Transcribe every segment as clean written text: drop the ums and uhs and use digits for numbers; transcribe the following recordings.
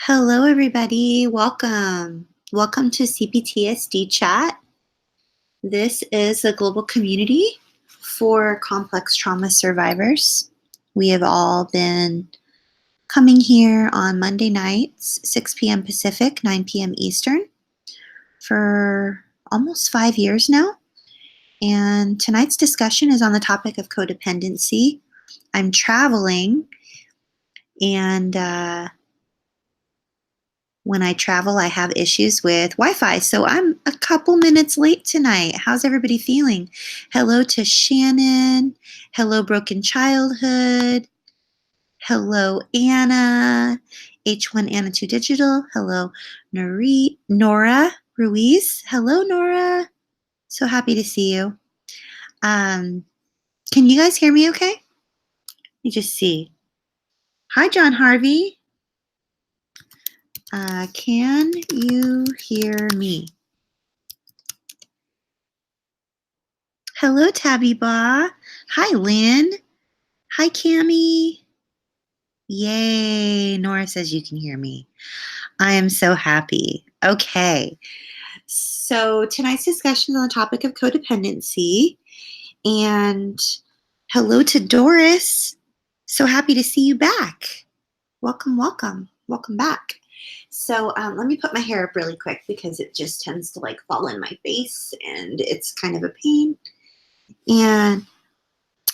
Hello, everybody. Welcome. Welcome to CPTSD Chat. This is a global community for complex trauma survivors. We have all been coming here on Monday nights, 6 p.m. Pacific, 9 p.m. Eastern, for almost 5 years now. And tonight's discussion is on the topic of codependency. I'm traveling, and when I travel, I have issues with Wi-Fi, so I'm a couple minutes late tonight. How's everybody feeling? Hello to Shannon. Hello, Broken Childhood. Hello, Anna. H1 Anna 2 Digital. Hello, Nora Ruiz. Hello, Nora. So happy to see you. Can you guys hear me okay? Let me just see. Hi, John Harvey. Can you hear me? Hello, Tabby Ba. Hi, Lynn. Hi, Cammie. Yay, Nora says you can hear me. I am so happy. Okay, so tonight's discussion is on the topic of codependency. And hello to Doris. So happy to see you back. Welcome, welcome. Welcome back. So let me put my hair up really quick because it just tends to like fall in my face and it's kind of a pain. And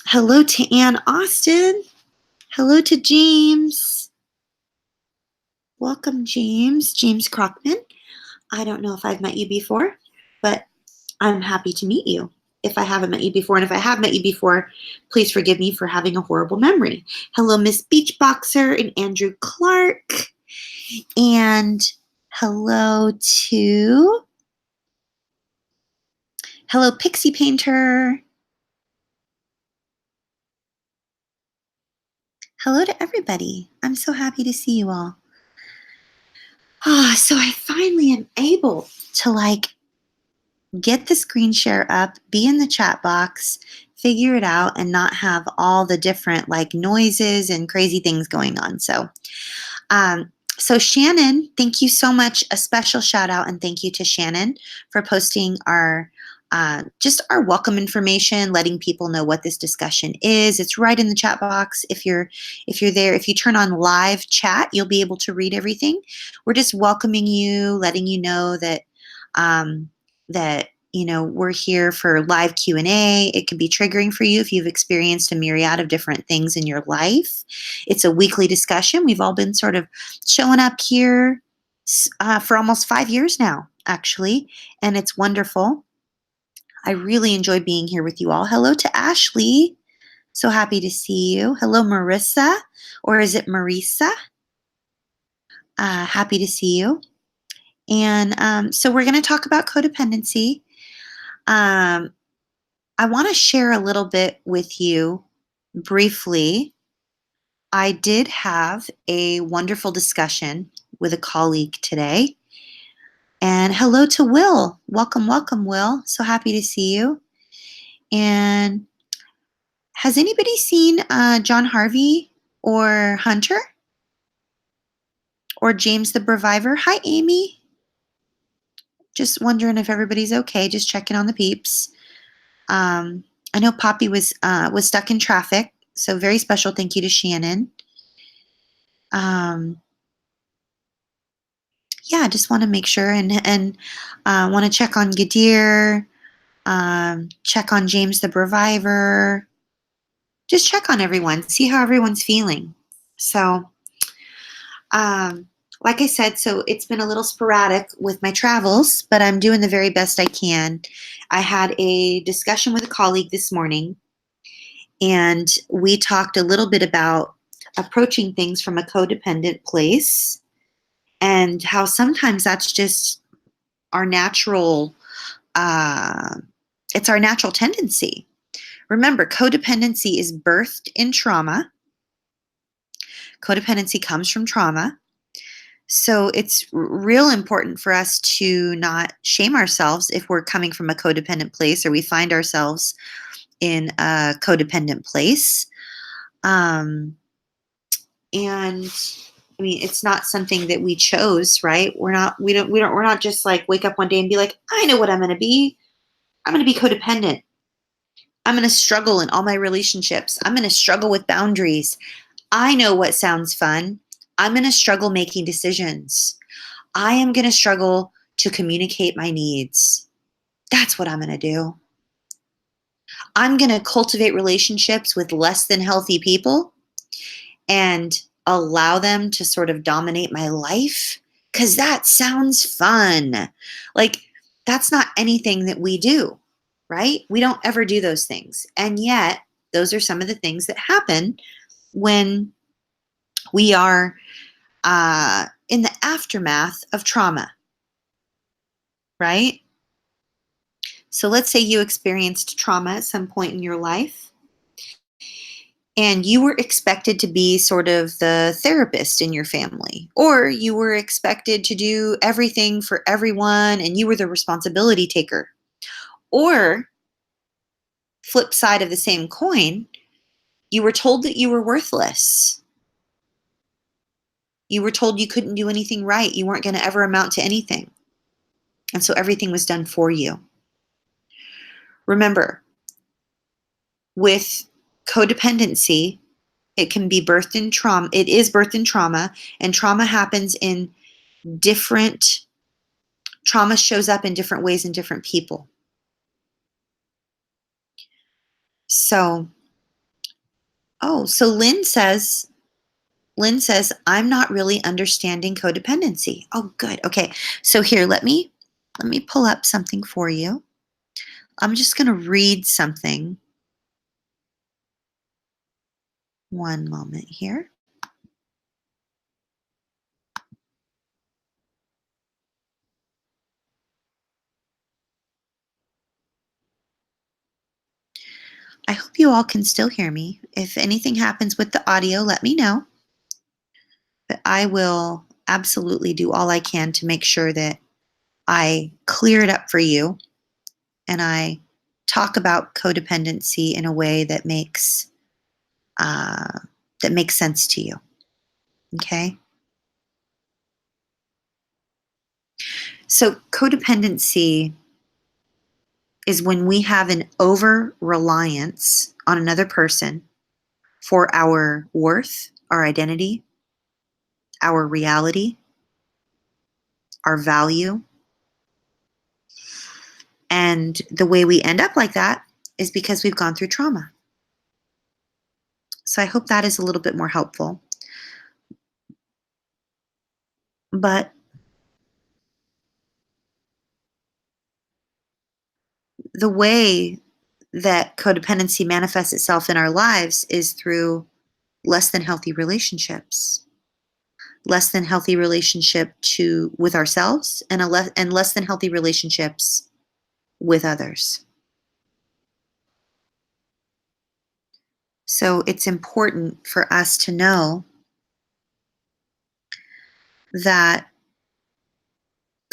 hello to Ann Austin. Hello to James. Welcome, James. James Crockman. I don't know if I've met you before, but I'm happy to meet you if I haven't met you before. And if I have met you before, please forgive me for having a horrible memory. Hello, Miss Beachboxer and Andrew Clark. And hello, Pixie Painter. Hello to everybody. I'm so happy to see you all. So I finally am able to get the screen share up, be in the chat box, figure it out, and not have all the different noises and crazy things going on. So Shannon, thank you so much. A special shout out and thank you to Shannon for posting our just our welcome information, letting people know what this discussion is. It's right in the chat box. If you're there, if you turn on live chat, you'll be able to read everything. We're just welcoming you, letting you know that we're here for live Q&A. It can be triggering for you if you've experienced a myriad of different things in your life. It's a weekly discussion. We've all been sort of showing up here for almost 5 years now, actually, and it's wonderful. I really enjoy being here with you all. Hello to Ashley. So happy to see you. Hello, Marissa, or is it Marisa? Happy to see you. And so we're going to talk about codependency. I want to share a little bit with you briefly. I did have a wonderful discussion with a colleague today. And hello to Will. Welcome, welcome, Will. So happy to see you. And has anybody seen John Harvey or Hunter? Or James the Reviver? Hi, Amy. Just wondering if everybody's okay. Just checking on the peeps. I know Poppy was stuck in traffic, so very special thank you to Shannon. Yeah, I just want to make sure and want to check on Gadir, check on James the Reviver. Just check on everyone, see how everyone's feeling. So, like I said, so it's been a little sporadic with my travels, but I'm doing the very best I can. I had a discussion with a colleague this morning, and we talked a little bit about approaching things from a codependent place and how sometimes that's just our natural, it's our natural tendency. Remember, codependency is birthed in trauma. Codependency comes from trauma. So it's real important for us to not shame ourselves if we're coming from a codependent place or we find ourselves in a codependent place. And I mean, it's not something that we chose, right? We're not just like wake up one day and be like, I know what I'm going to be. I'm going to be codependent. I'm going to struggle in all my relationships. I'm going to struggle with boundaries. I know what sounds fun. I'm going to struggle making decisions. I am going to struggle to communicate my needs. That's what I'm going to do. I'm going to cultivate relationships with less than healthy people and allow them to sort of dominate my life because that sounds fun. Like, that's not anything that we do, right? We don't ever do those things. And yet, those are some of the things that happen when we are in the aftermath of trauma, right? So let's say you experienced trauma at some point in your life and you were expected to be sort of the therapist in your family, or you were expected to do everything for everyone and you were the responsibility taker. Or, flip side of the same coin, you were told that you were worthless. You were told you couldn't do anything right. You weren't going to ever amount to anything. And so everything was done for you. Remember, with codependency, it can be birthed in trauma. It is birthed in trauma, and trauma happens in different, trauma shows up in different ways in different people. So, so Lynn says, I'm not really understanding codependency. Oh, good. Okay. So here, let me pull up something for you. I'm just going to read something. One moment here. I hope you all can still hear me. If anything happens with the audio, let me know. But I will absolutely do all I can to make sure that I clear it up for you and I talk about codependency in a way that makes sense to you. Okay? So codependency is when we have an over reliance on another person for our worth, our identity, our reality, our value. And the way we end up like that is because we've gone through trauma. So I hope that is a little bit more helpful. But the way that codependency manifests itself in our lives is through less than healthy relationships. Less than healthy relationship with ourselves and less than healthy relationships with others. So it's important for us to know that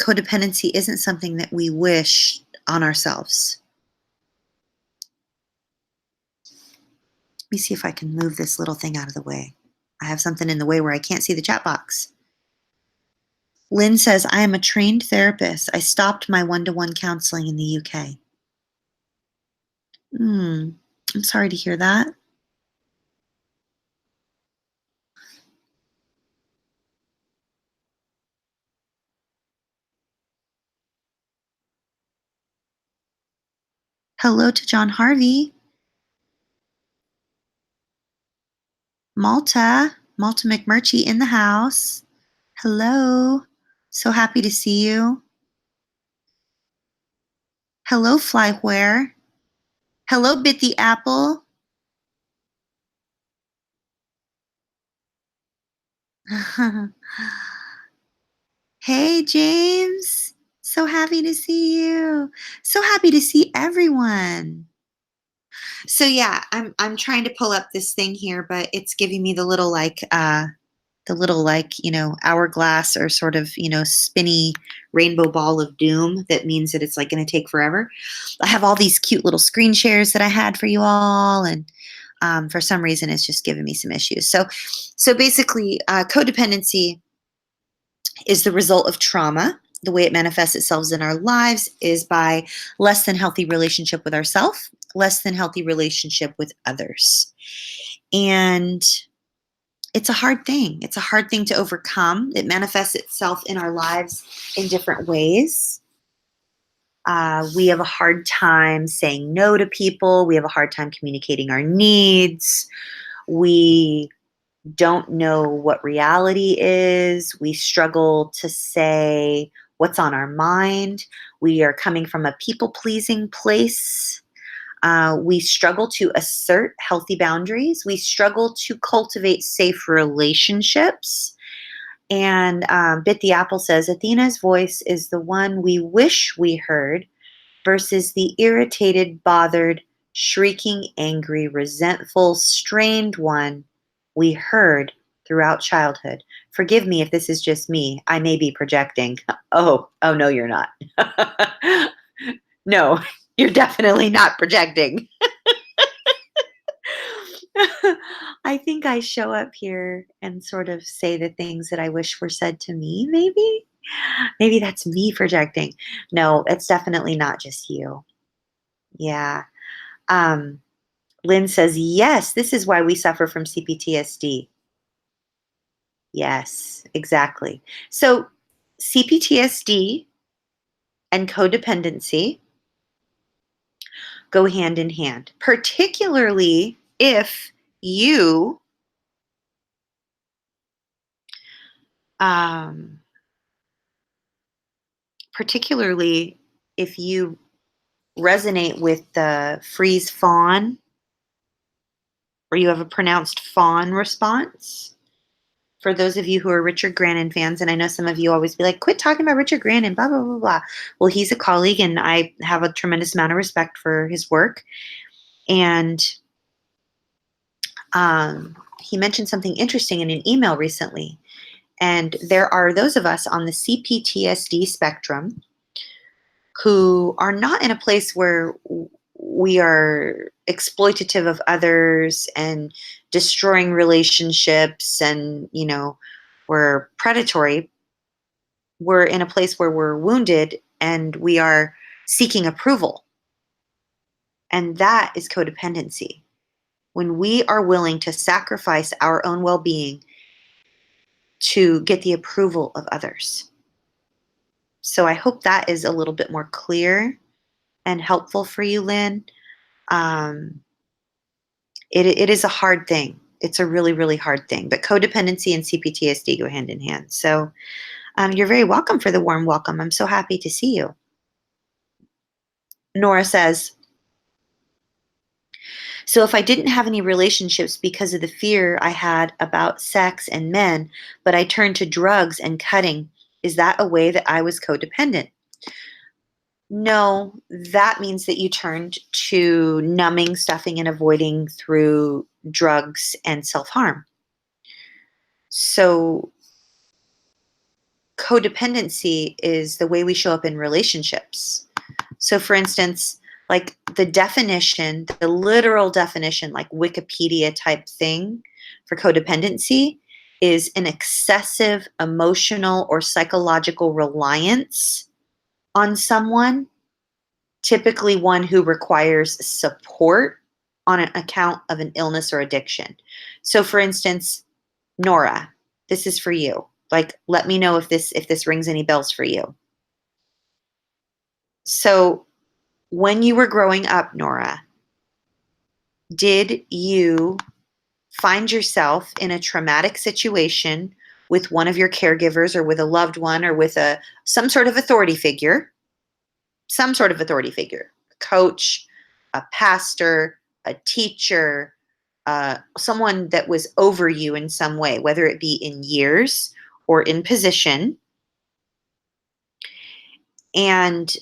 codependency isn't something that we wish on ourselves. Let me see if I can move this little thing out of the way. I have something in the way where I can't see the chat box. Lynn says, I am a trained therapist. I stopped my one-to-one counseling in the UK. I'm sorry to hear that. Hello to John Harvey. Malta McMurchie in the house. Hello. So happy to see you. Hello, Flyware. Hello, Bit the Apple. Hey, James. So happy to see you. So happy to see everyone. So yeah, I'm trying to pull up this thing here, but it's giving me the little hourglass or sort of, spinny rainbow ball of doom. That means that it's like going to take forever. I have all these cute little screen shares that I had for you all, and For some reason, it's just giving me some issues. So basically, codependency is the result of trauma. The way it manifests itself in our lives is by less than healthy relationship with ourselves, less than healthy relationship with others. And it's a hard thing. It's a hard thing to overcome. It manifests itself in our lives in different ways. We have a hard time saying no to people. We have a hard time communicating our needs. We don't know what reality is. We struggle to say what's on our mind. We are coming from a people pleasing place. We struggle to assert healthy boundaries. We struggle to cultivate safe relationships. And Bit the Apple says Athena's voice is the one we wish we heard versus the irritated, bothered, shrieking, angry, resentful, strained one we heard throughout childhood. Forgive me if this is just me. I may be projecting. Oh no, you're not. No, you're definitely not projecting. I think I show up here and sort of say the things that I wish were said to me, maybe. Maybe that's me projecting. No, it's definitely not just you. Yeah. Um, Lynn says, yes, this is why we suffer from CPTSD. Yes, exactly. So, CPTSD and codependency go hand in hand, particularly if you um, particularly if you resonate with the freeze fawn or you have a pronounced fawn response. For those of you who are Richard Grannon fans, and I know some of you always be like, quit talking about Richard Grannon, blah, blah, blah, blah. Well, he's a colleague, and I have a tremendous amount of respect for his work. And he mentioned something interesting in an email recently. And there are those of us on the CPTSD spectrum who are not in a place where we are exploitative of others and destroying relationships and, we're predatory. We're in a place where we're wounded and we are seeking approval. And that is codependency. When we are willing to sacrifice our own well being to get the approval of others. So I hope that is a little bit more clear and helpful for you, Lynn. Um, it is a hard thing. It's a really, really hard thing. But codependency and CPTSD go hand in hand. So you're very welcome for the warm welcome. I'm so happy to see you. Nora says, so if I didn't have any relationships because of the fear I had about sex and men, but I turned to drugs and cutting, is that a way that I was codependent? No, that means that you turned to numbing, stuffing, and avoiding through drugs and self-harm. So codependency is the way we show up in relationships. So for instance, like the literal definition, like Wikipedia type thing for codependency is an excessive emotional or psychological reliance on someone, typically one who requires support on an account of an illness or addiction. So for instance, Nora, this is for you. Like, let me know if this rings any bells for you. So when you were growing up, Nora, did you find yourself in a traumatic situation with one of your caregivers or with a loved one or with some sort of authority figure, a coach, a pastor, a teacher, someone that was over you in some way, whether it be in years or in position? And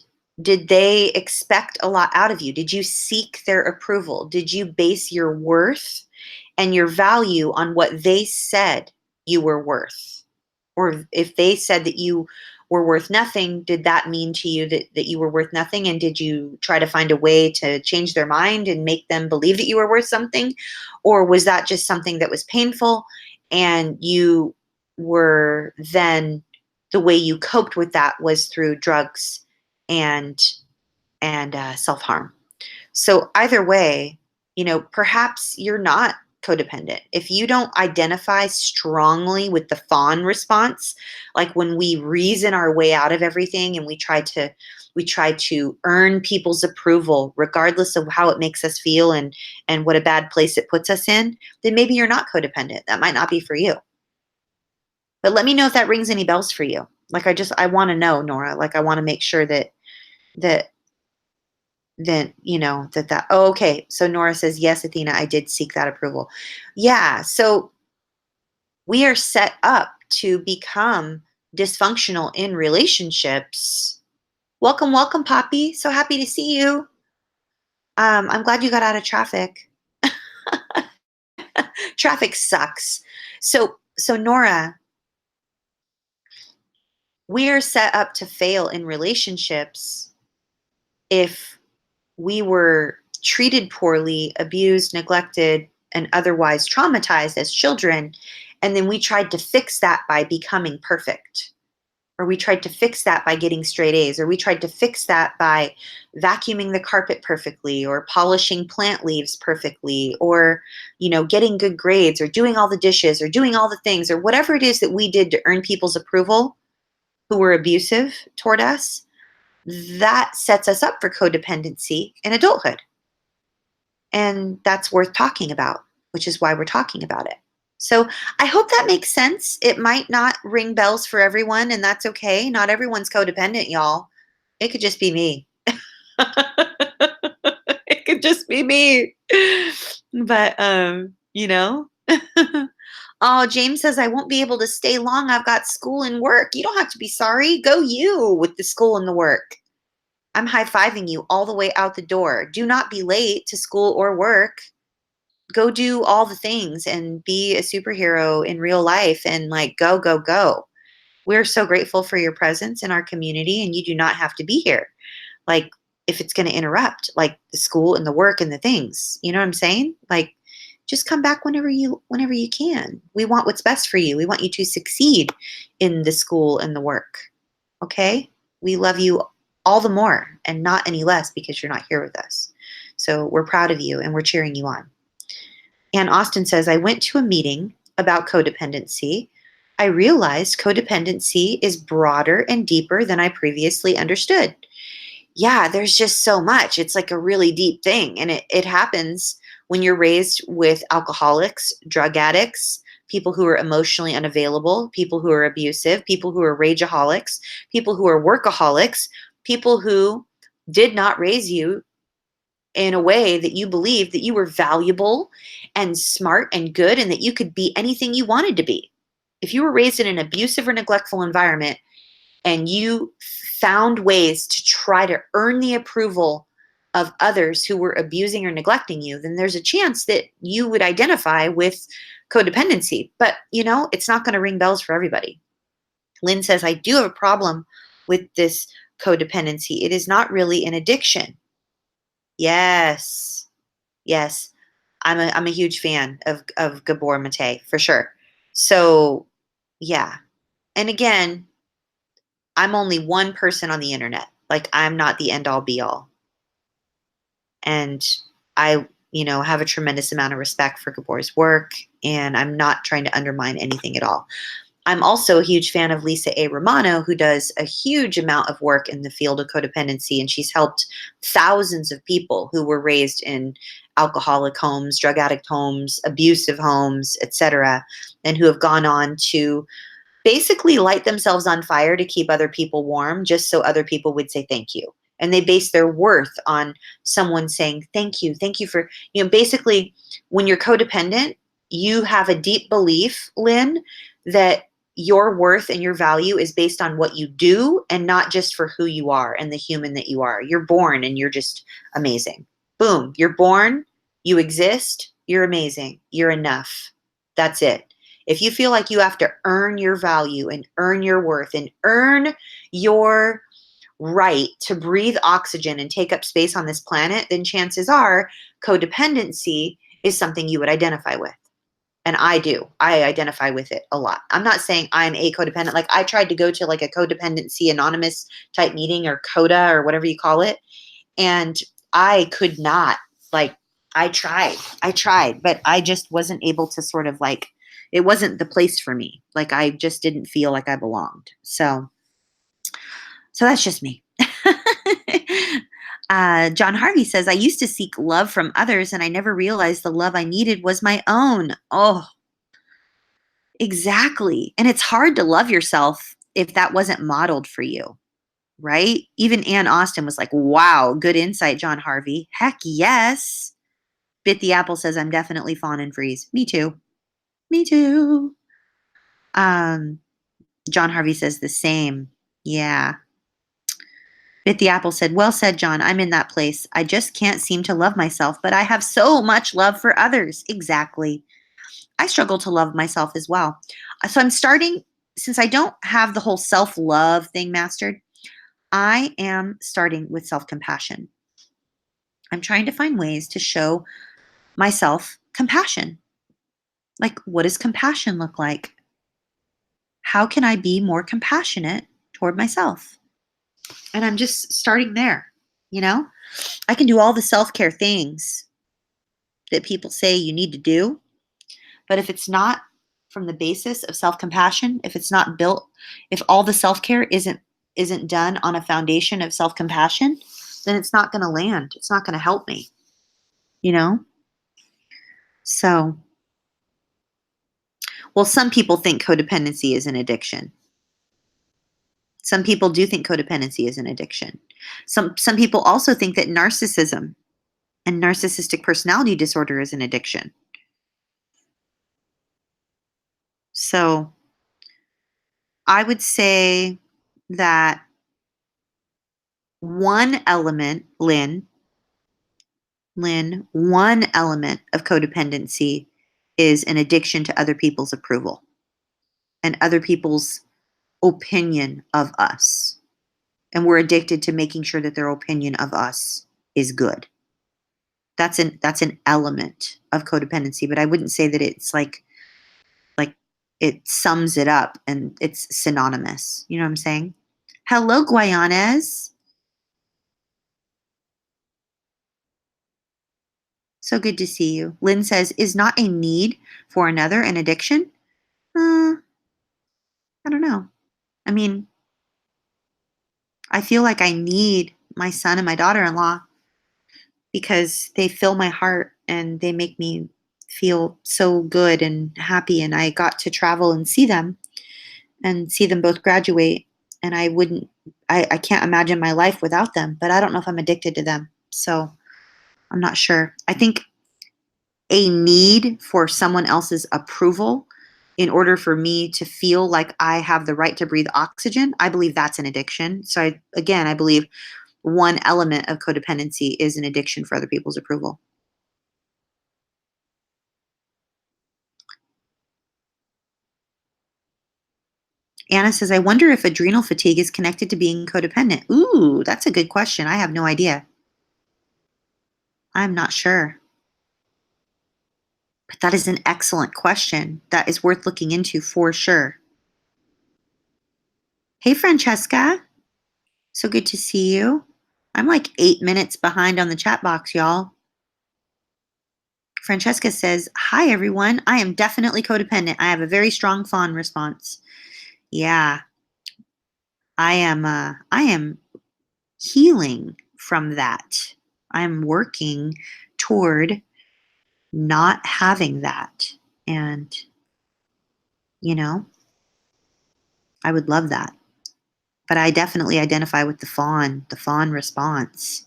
did they expect a lot out of you? Did you seek their approval? Did you base your worth and your value on what they said you were worth? Or if they said that you were worth nothing, did that mean to you that you were worth nothing? And did you try to find a way to change their mind and make them believe that you were worth something? Or was that just something that was painful and you were then, the way you coped with that was through drugs and self-harm? So either way, perhaps you're not codependent. If you don't identify strongly with the fawn response, like when we reason our way out of everything and we try to earn people's approval regardless of how it makes us feel and what a bad place it puts us in, then maybe you're not codependent. That might not be for you. But let me know if that rings any bells for you. Like I want to know, Nora. Like I want to make sure that then oh, okay, so Nora says, yes, Athena, I did seek that approval. Yeah, so we are set up to become dysfunctional in relationships. Welcome, Poppy, so happy to see you. I'm glad you got out of traffic. Traffic sucks. So Nora, we are set up to fail in relationships if we were treated poorly, abused, neglected, and otherwise traumatized as children, and then we tried to fix that by becoming perfect. Or we tried to fix that by getting straight A's, or we tried to fix that by vacuuming the carpet perfectly, or polishing plant leaves perfectly, or, getting good grades, or doing all the dishes, or doing all the things, or whatever it is that we did to earn people's approval who were abusive toward us. That sets us up for codependency in adulthood. And that's worth talking about, which is why we're talking about it. So I hope that makes sense. It might not ring bells for everyone, and that's okay. Not everyone's codependent, y'all. It could just be me. It could just be me. But, Oh, James says, I won't be able to stay long. I've got school and work. You don't have to be sorry. Go you with the school and the work. I'm high-fiving you all the way out the door. Do not be late to school or work. Go do all the things and be a superhero in real life and go, go, go. We're so grateful for your presence in our community, and you do not have to be here. Like, if it's going to interrupt, like the school and the work and the things, you know what I'm saying? Like, just come back whenever you can. We want what's best for you. We want you to succeed in the school and the work. Okay? We love you all the more and not any less because you're not here with us. So we're proud of you and we're cheering you on. And Austin says, I went to a meeting about codependency. I realized codependency is broader and deeper than I previously understood. Yeah, there's just so much. It's like a really deep thing. And it happens when you're raised with alcoholics, drug addicts, people who are emotionally unavailable, people who are abusive, people who are rageaholics, people who are workaholics, people who did not raise you in a way that you believed that you were valuable and smart and good and that you could be anything you wanted to be. If you were raised in an abusive or neglectful environment and you found ways to try to earn the approval of others who were abusing or neglecting you, then there's a chance that you would identify with codependency. But, it's not going to ring bells for everybody. Lynn says, I do have a problem with this codependency. It is not really an addiction. Yes. Yes. I'm a huge fan of Gabor Mate, for sure. So, yeah. And again, I'm only one person on the internet. Like, I'm not the end all be all. And I, have a tremendous amount of respect for Gabor's work, and I'm not trying to undermine anything at all. I'm also a huge fan of Lisa A. Romano, who does a huge amount of work in the field of codependency, and she's helped thousands of people who were raised in alcoholic homes, drug addict homes, abusive homes, etc., and who have gone on to basically light themselves on fire to keep other people warm just so other people would say thank you. And they base their worth on someone saying thank you for, basically when you're codependent, you have a deep belief, Lynn, that your worth and your value is based on what you do and not just for who you are and the human that you are. You're born and you're just amazing. Boom, you're born, you exist, you're amazing, you're enough. That's it. If you feel like you have to earn your value and earn your worth and earn your right to breathe oxygen and take up space on this planet, then chances are codependency is something you would identify with. And I do. I identify with it a lot. I'm not saying I'm a codependent. Like I tried to go to like a codependency anonymous type meeting or CODA or whatever you call it. And I could not, like, I tried, but I just wasn't able to sort of like, it wasn't the place for me. Like I just didn't feel like I belonged. So that's just me. John Harvey says, I used to seek love from others and I never realized the love I needed was my own. Oh, exactly. And it's hard to love yourself if that wasn't modeled for you, right? Even Ann Austin was like, wow, good insight, John Harvey. Heck yes. Bit the Apple says, I'm definitely fawn and freeze. Me too. Me too. Um, John Harvey says the same. Yeah. Bit the Apple said, well said, John. I'm in that place. I just can't seem to love myself, but I have so much love for others. Exactly. I struggle to love myself as well. So I'm starting, since I don't have the whole self love thing mastered, I am starting with self compassion. I'm trying to find ways to show myself compassion. Like, what does compassion look like? How can I be more compassionate toward myself? And I'm just starting there, you know? I can do all the self care things that people say you need to do, but if it's not from the basis of self compassion, if it's not built, if all the self care isn't done on a foundation of self compassion, then it's not going to land. It's not going to help me, you know? So, well, some people think codependency is an addiction. Some people do think codependency is an addiction. Some people also think that narcissism and narcissistic personality disorder is an addiction. So I would say that one element, one element of codependency is an addiction to other people's approval and other people's opinion of us. And we're addicted to making sure that their opinion of us is good. That's an element of codependency, but I wouldn't say that it's like it sums it up and it's synonymous. You know what I'm saying? Hello, Guayanes. So good to see you. Lynn says, is not a need for another an addiction? I don't know. I mean, I feel like I need my son and my daughter-in-law because they fill my heart and they make me feel so good and happy. And I got to travel and see them both graduate. And I can't imagine my life without them, but I don't know if I'm addicted to them. So I'm not sure. I think a need for someone else's approval in order for me to feel like I have the right to breathe oxygen, I believe that's an addiction. So I believe one element of codependency is an addiction for other people's approval. Anna says, I wonder if adrenal fatigue is connected to being codependent. Ooh, that's a good question. I have no idea. I'm not sure. But that is an excellent question. That is worth looking into for sure. Hey, Francesca. So good to see you. I'm like 8 minutes behind on the chat box, y'all. Francesca says, hi, everyone. I am definitely codependent. I have a very strong fawn response. Yeah, I am healing from that. I'm working toward not having that. And, you know, I would love that. But I definitely identify with the fawn response.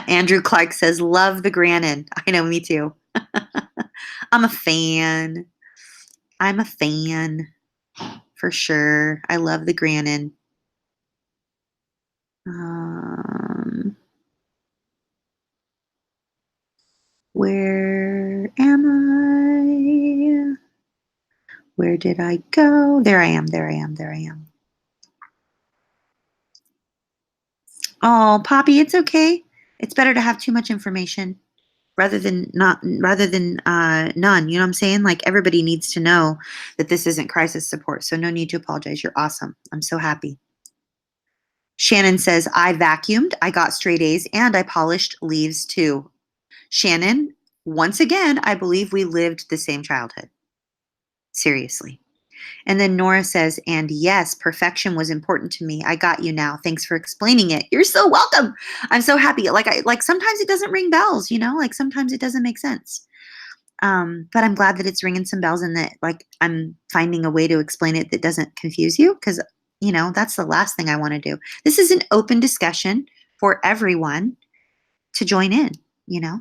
Andrew Clark says, love the Grannon. I know, me too. I'm a fan. I'm a fan for sure. I love the Grannon. Um, where am I? Where did I go? There I am. There I am. There I am. Oh, Poppy, it's okay. It's better to have too much information rather than none. You know what I'm saying? Like everybody needs to know that this isn't crisis support. So no need to apologize. You're awesome. I'm so happy. Shannon says, I vacuumed, I got straight A's, and I polished leaves too. Shannon, once again, I believe we lived the same childhood. Seriously. And then Nora says, and yes, perfection was important to me. I got you now. Thanks for explaining it. You're so welcome. I'm so happy. Like sometimes it doesn't ring bells, you know, like sometimes it doesn't make sense. But I'm glad that it's ringing some bells and that like I'm finding a way to explain it that doesn't confuse you because, you know, that's the last thing I want to do. This is an open discussion for everyone to join in, you know.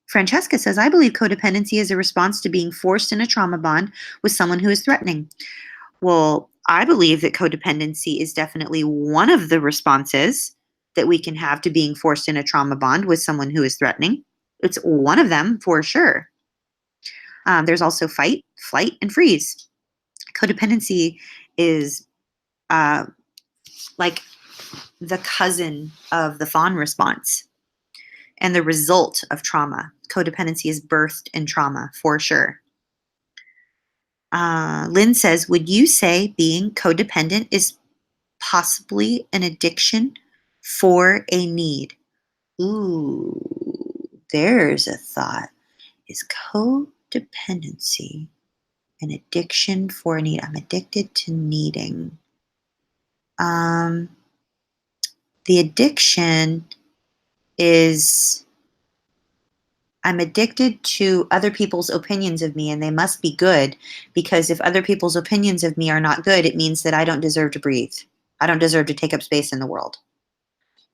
Francesca says, I believe codependency is a response to being forced in a trauma bond with someone who is threatening. Well, I believe that codependency is definitely one of the responses that we can have to being forced in a trauma bond with someone who is threatening. It's one of them for sure. There's also fight, flight, and freeze. Codependency is uh, like the cousin of the fawn response and the result of trauma. Codependency is birthed in trauma for sure. Lynn says, would you say being codependent is possibly an addiction for a need? Ooh, there's a thought. Is codependency an addiction for a need? I'm addicted to needing. Um, the addiction is I'm addicted to other people's opinions of me, and they must be good because if other people's opinions of me are not good, it means that I don't deserve to breathe. I don't deserve to take up space in the world.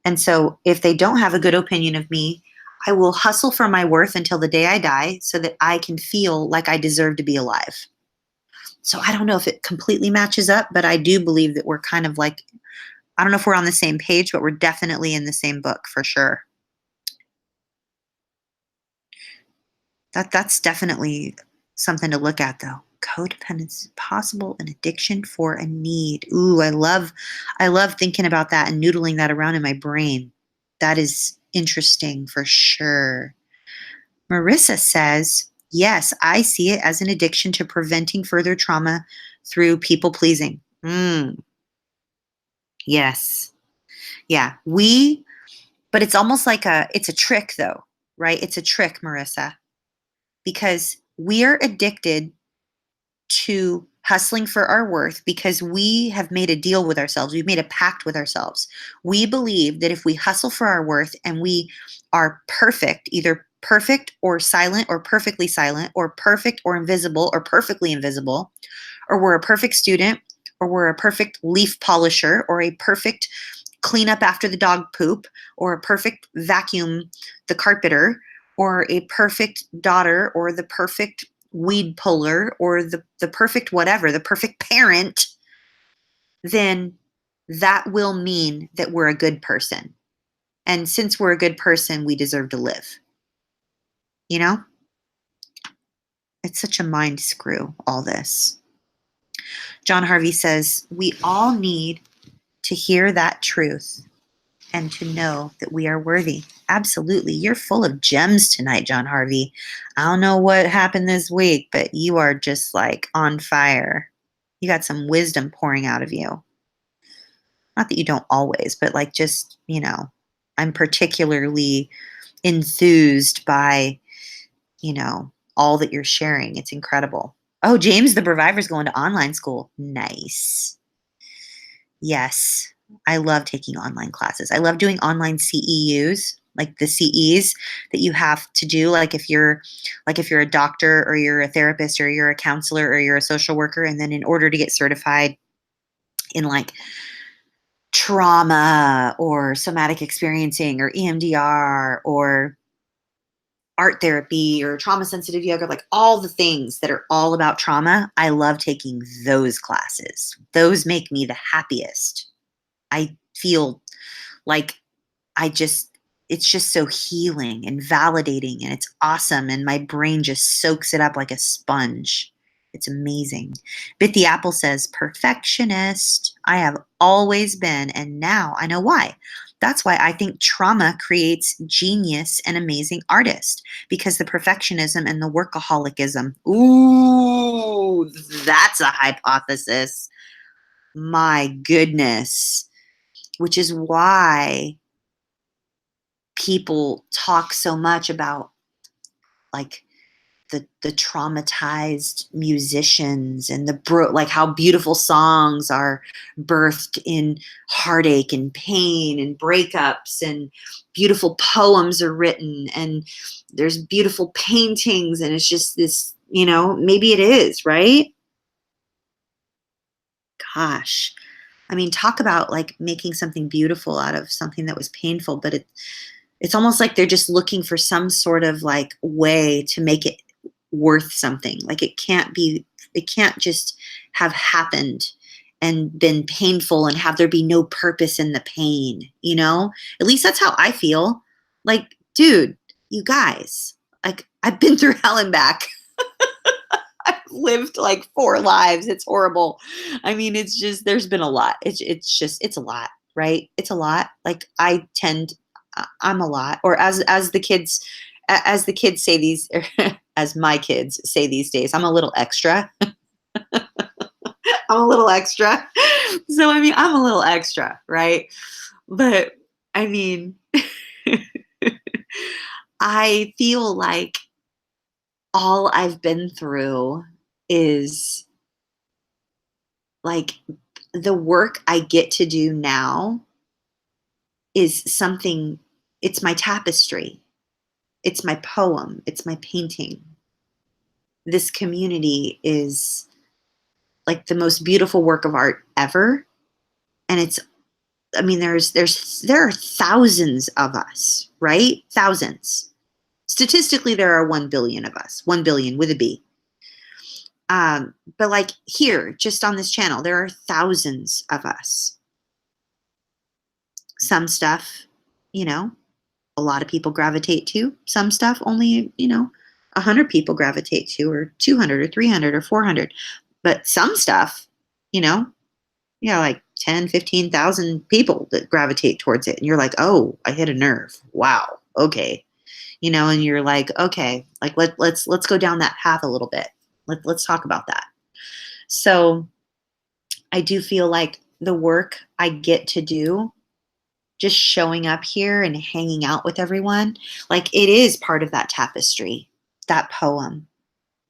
And so if they don't have a good opinion of me, I will hustle for my worth until the day I die so that I can feel like I deserve to be alive. So I don't know if it completely matches up, but I do believe that we're kind of like, I don't know if we're on the same page, but we're definitely in the same book for sure. That's definitely something to look at though. Codependence possible an addiction for a need. Ooh, I love thinking about that and noodling that around in my brain. That is interesting for sure. Marissa says, yes, I see it as an addiction to preventing further trauma through people pleasing. Yes. Yeah. But it's almost like it's a trick though, right? It's a trick, Marissa, because we're addicted to hustling for our worth because we have made a deal with ourselves. We've made a pact with ourselves. We believe that if we hustle for our worth and we are perfect, either perfect or silent or perfectly silent or perfect or invisible or perfectly invisible, or we're a perfect student or we're a perfect leaf polisher or a perfect clean up after the dog poop or a perfect vacuum the carpeter or a perfect daughter or the perfect weed puller or the perfect whatever, the perfect parent, then that will mean that we're a good person. And since we're a good person, we deserve to live. You know? It's such a mind screw, all this. John Harvey says, we all need to hear that truth and to know that we are worthy. Absolutely. You're full of gems tonight, John Harvey. I don't know what happened this week, but you are just like on fire. You got some wisdom pouring out of you. Not that you don't always, but like just, you know, I'm particularly enthused by, you know, all that you're sharing. It's incredible. Oh, James the Reviver's going to online school. Nice. Yes, I love taking online classes. I love doing online CEUs, like the CEs that you have to do like if you're a doctor or you're a therapist or you're a counselor or you're a social worker and then in order to get certified in like trauma or somatic experiencing or EMDR or art therapy or trauma sensitive yoga, like all the things that are all about trauma, I love taking those classes. Those make me the happiest. I feel like it's just so healing and validating and it's awesome and my brain just soaks it up like a sponge. It's amazing. Bit the Apple says, perfectionist. I have always been, and now I know why. That's why I think trauma creates genius and amazing artists, because the perfectionism and the workaholicism. Ooh, that's a hypothesis. My goodness. Which is why people talk so much about like the traumatized musicians and like how beautiful songs are birthed in heartache and pain and breakups, and beautiful poems are written, and there's beautiful paintings, and it's just this, maybe it is, right? Gosh. I mean, talk about like making something beautiful out of something that was painful, but it's almost like they're just looking for some sort of like way to make it worth something. Like it can't just have happened and been painful and have there be no purpose in the pain, At least that's how I feel. Like, dude, you guys, like I've been through hell and back. I've lived like 4 lives. It's horrible. I mean, it's just, there's been a lot. It's a lot, right? It's a lot. Like I'm a lot, or as the kids, as the kids say these, as my kids say these days, I'm a little extra. I'm a little extra. So, I mean, I'm a little extra, right? But I mean, I feel like all I've been through is like the work I get to do now is something, it's my tapestry, it's my poem, it's my painting. This community is like the most beautiful work of art ever. And I mean, there are thousands of us, right? Thousands. Statistically, there are 1 billion of us, 1 billion with a B. But like here, just on this channel, there are thousands of us. Some stuff, a lot of people gravitate to. Some stuff only, 100 people gravitate to, or 200 or 300 or 400. But some stuff, like 10, 15,000 people that gravitate towards it. And you're like, oh, I hit a nerve. Wow. Okay. And you're like, okay, like let's go down that path a little bit. Let's talk about that. So I do feel like the work I get to do, just showing up here and hanging out with everyone, like it is part of that tapestry, that poem,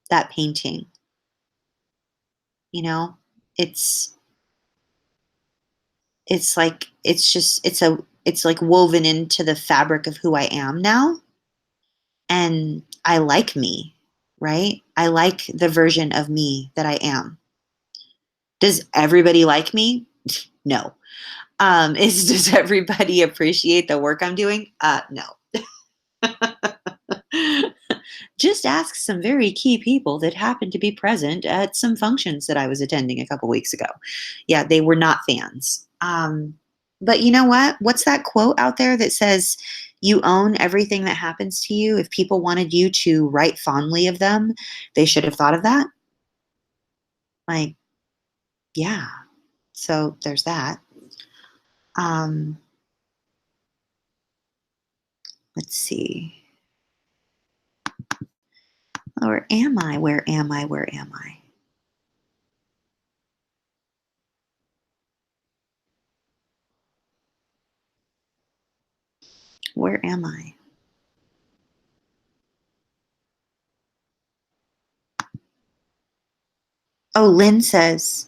that painting. It's like it's like woven into the fabric of who I am now. And I like me, right? I like the version of me that I am. Does everybody like me? No. Does everybody appreciate the work I'm doing? No. Just ask some very key people that happened to be present at some functions that I was attending a couple weeks ago. Yeah, they were not fans. But you know what? What's that quote out there that says, you own everything that happens to you? If people wanted you to write fondly of them, they should have thought of that. Like, yeah. So there's that. Let's see. Where am I? Where am I? Where am I? Where am I? Oh, Lynn says,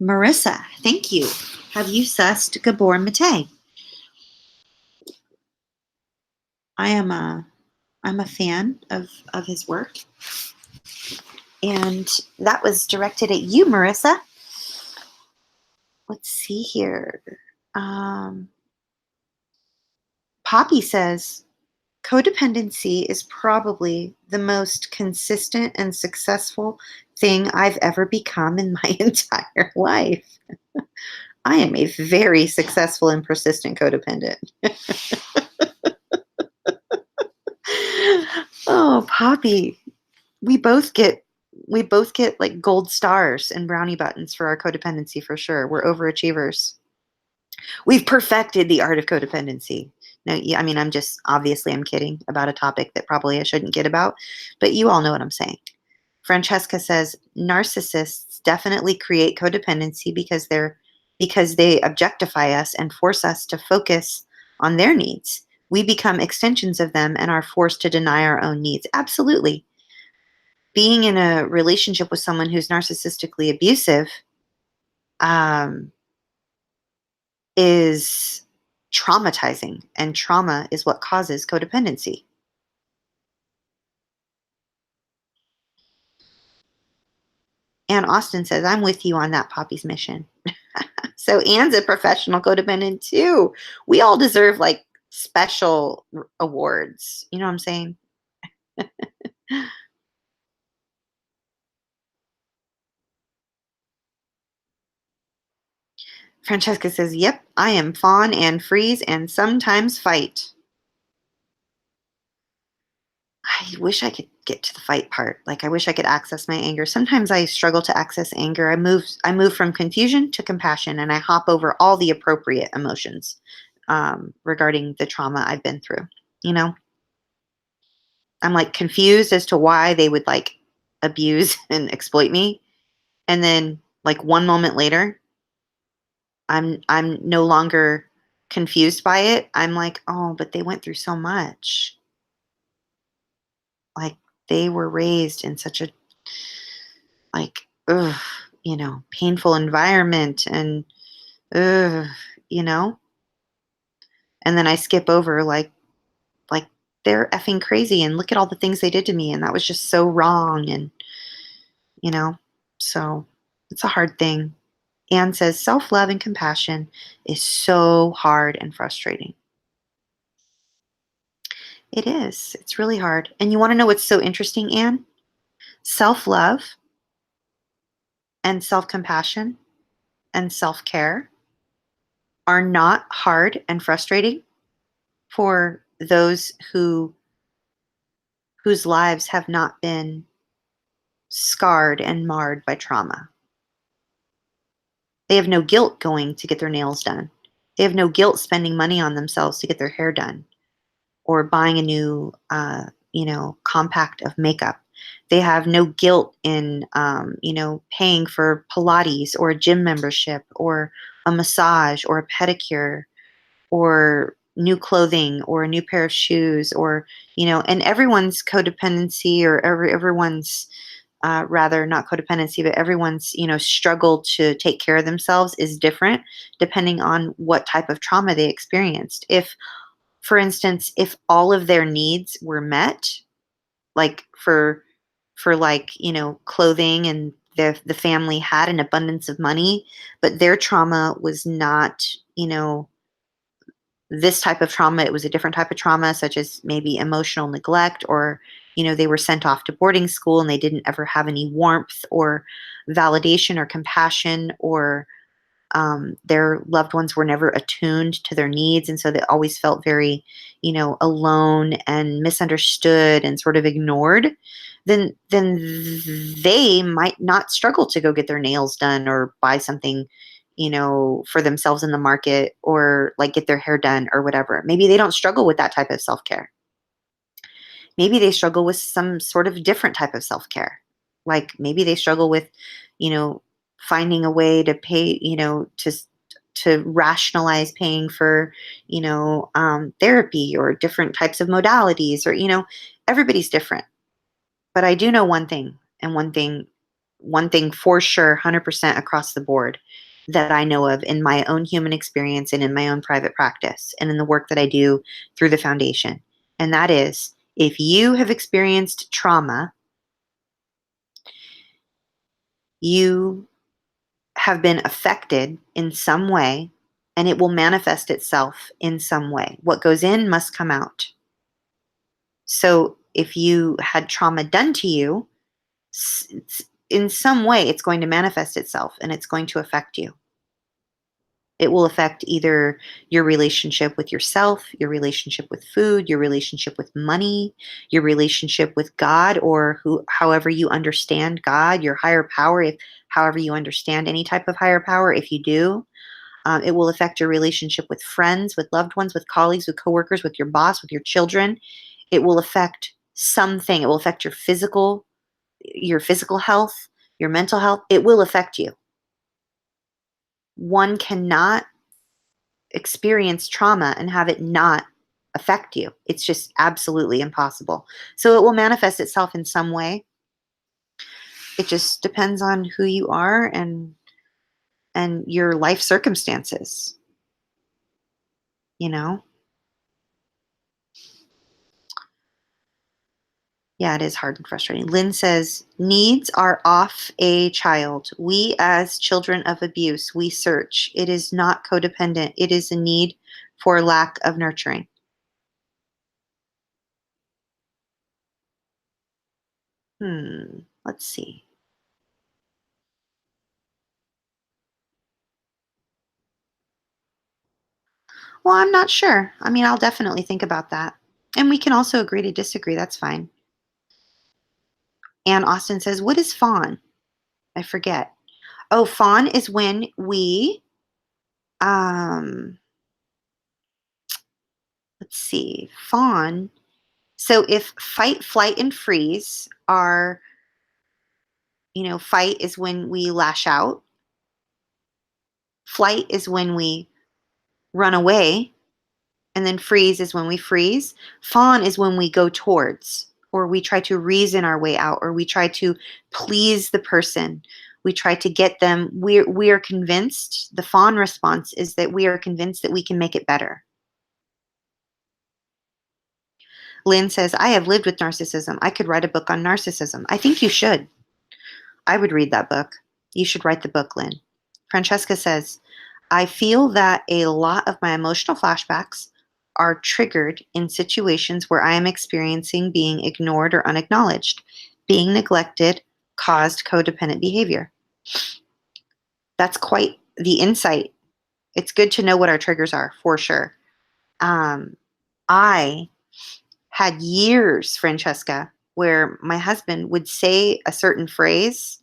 Marissa, thank you. Have you sussed Gabor Mate? I'm a fan of his work. And that was directed at you, Marissa. Let's see here. Poppy says, codependency is probably the most consistent and successful thing I've ever become in my entire life. I am a very successful and persistent codependent. Oh, Poppy, we both get We both get like gold stars and brownie buttons for our codependency for sure. We're overachievers. We've perfected the art of codependency. No, yeah, I mean, I'm just obviously I'm kidding about a topic that probably I shouldn't kid about, but you all know what I'm saying. Francesca says narcissists definitely create codependency because they objectify us and force us to focus on their needs. We become extensions of them and are forced to deny our own needs. Absolutely. Being in a relationship with someone who's narcissistically abusive um, is traumatizing, and trauma is what causes codependency. Ann Austin says, I'm with you on that Poppy's mission. So Anne's a professional codependent too. We all deserve like special awards. You know what I'm saying? Francesca says, yep, I am fawn and freeze and sometimes fight. I wish I could get to the fight part. Like I wish I could access my anger. Sometimes I struggle to access anger. I move from confusion to compassion and I hop over all the appropriate emotions regarding the trauma I've been through. You know, I'm like confused as to why they would like abuse and exploit me. And then like one moment later, I'm no longer confused by it. I'm like, "Oh, but they went through so much." Like they were raised in such a like ugh, painful environment and ugh, you know? And then I skip over like they're effing crazy and look at all the things they did to me and that was just so wrong and you know. So, it's a hard thing. Anne says self-love and compassion is so hard and frustrating. It is. It's really hard. And you want to know what's so interesting, Anne? Self-love and self-compassion and self-care are not hard and frustrating for those whose lives have not been scarred and marred by trauma. They have no guilt going to get their nails done. They have no guilt spending money on themselves to get their hair done or buying a new, compact of makeup. They have no guilt in, paying for Pilates or a gym membership or a massage or a pedicure or new clothing or a new pair of shoes or and everyone's codependency or everyone's rather not codependency but everyone's struggle to take care of themselves is different depending on what type of trauma they experienced. If for instance, if all of their needs were met, like for like clothing and the family had an abundance of money but their trauma was not this type of trauma. It was a different type of trauma, such as maybe emotional neglect, or, they were sent off to boarding school and they didn't ever have any warmth or validation or compassion, or their loved ones were never attuned to their needs. And so they always felt very, alone and misunderstood and sort of ignored. Then they might not struggle to go get their nails done or buy something for themselves in the market or like get their hair done or whatever. Maybe they don't struggle with that type of self-care. Maybe they struggle with some sort of different type of self-care. Like maybe they struggle with, you know, finding a way to pay, to rationalize paying for, therapy or different types of modalities or, everybody's different. But I do know one thing, and one thing for sure, 100% across the board that I know of in my own human experience and in my own private practice and in the work that I do through the foundation. And that is if you have experienced trauma, you have been affected in some way and it will manifest itself in some way. What goes in must come out. So if you had trauma done to you, in some way it's going to manifest itself and it's going to affect you. It will affect either your relationship with yourself, your relationship with food, your relationship with money, your relationship with God, or however you understand God, your higher power, if however you understand any type of higher power, if you do. It will affect your relationship with friends, with loved ones, with colleagues, with coworkers, with your boss, with your children. It will affect something. It will affect your physical health, your mental health. It will affect you. One cannot experience trauma and have it not affect you. It's just absolutely impossible. So it will manifest itself in some way. It just depends on who you are and your life circumstances, you know? Yeah, it is hard and frustrating. Lynn says, needs are off a child. We, as children of abuse, we search. It is not codependent. It is a need for lack of nurturing. Let's see. Well, I'm not sure. I mean, I'll definitely think about that. And we can also agree to disagree. That's fine. And Austin says, what is fawn? I forget. Oh, fawn is when um, let's see, fawn. So if fight, flight, and freeze are, fight is when we lash out, flight is when we run away, and then freeze is when we freeze. Fawn is when we go towards, or we try to reason our way out, or we try to please the person. We try to get them. We are convinced. The fawn response is that we are convinced that we can make it better. Lynn says, I have lived with narcissism. I could write a book on narcissism. I think you should. I would read that book. You should write the book, Lynn. Francesca says, I feel that a lot of my emotional flashbacks are triggered in situations where I am experiencing being ignored or unacknowledged. Being neglected caused codependent behavior. That's quite the insight. It's good to know what our triggers are, for sure. Um, I had years, Francesca, where my husband would say a certain phrase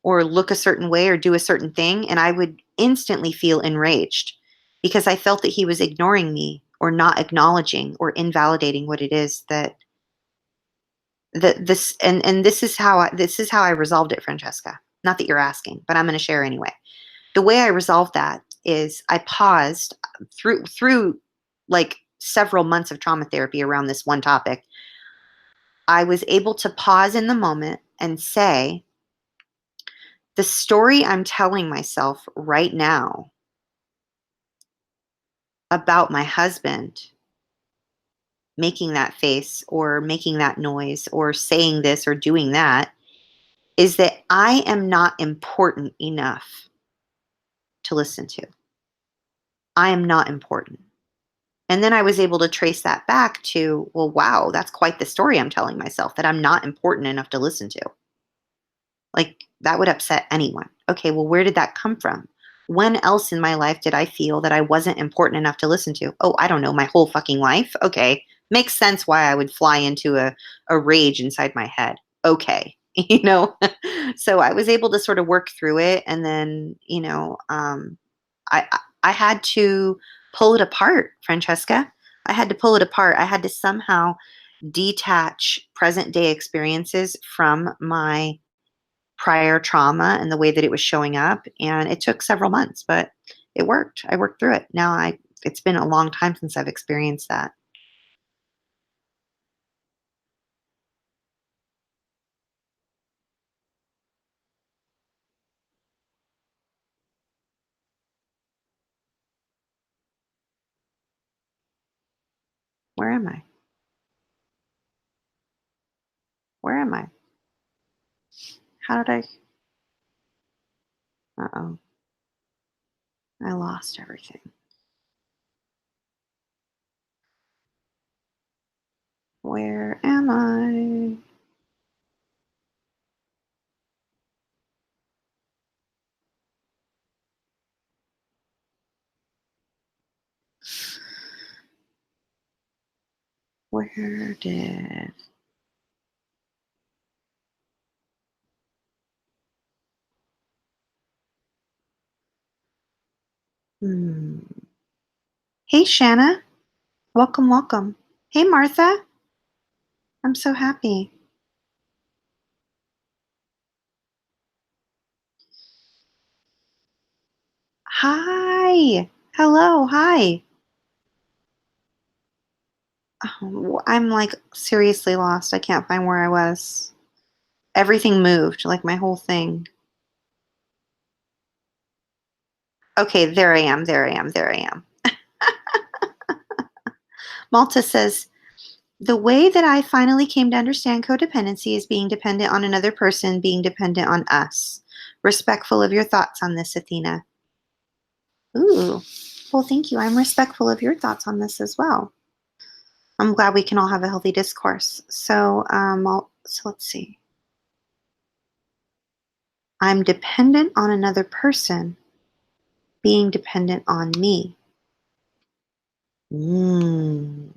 or look a certain way or do a certain thing, and I would instantly feel enraged because I felt that he was ignoring me or not acknowledging or invalidating what it is that this and this is how I resolved it, Francesca. Not that you're asking, but I'm going to share anyway. The way I resolved that is I paused through like several months of trauma therapy around this one topic. I was able to pause in the moment and say, the story I'm telling myself right now about my husband making that face or making that noise or saying this or doing that is that I am not important enough to listen to. I am not important. And then I was able to trace that back to, well, wow, that's quite the story I'm telling myself, that I'm not important enough to listen to. Like, that would upset anyone. Okay, well, where did that come from? When else in my life did I feel that I wasn't important enough to listen to? Oh, I don't know, my whole fucking life? Okay. Makes sense why I would fly into a rage inside my head. Okay. So I was able to sort of work through it. And then, I had to pull it apart, Francesca. I had to pull it apart. I had to somehow detach present day experiences from my prior trauma and the way that it was showing up, and it took several months, but it worked. I worked through it. It's been a long time since I've experienced that. Where am I? Where am I? How did uh-oh, I lost everything. Where am I? Where did... Hmm. Hey, Shanna. Welcome, welcome. Hey, Martha. I'm so happy. Hi. Hello. Hi. Oh, I'm like seriously lost. I can't find where I was. Everything moved, like my whole thing. Okay, there I am. There I am. There I am. Malta says, the way that I finally came to understand codependency is being dependent on another person, being dependent on us. Respectful of your thoughts on this, Athena. Ooh, well, thank you. I'm respectful of your thoughts on this as well. I'm glad we can all have a healthy discourse. So let's see. I'm dependent on another person, being dependent on me. Mm.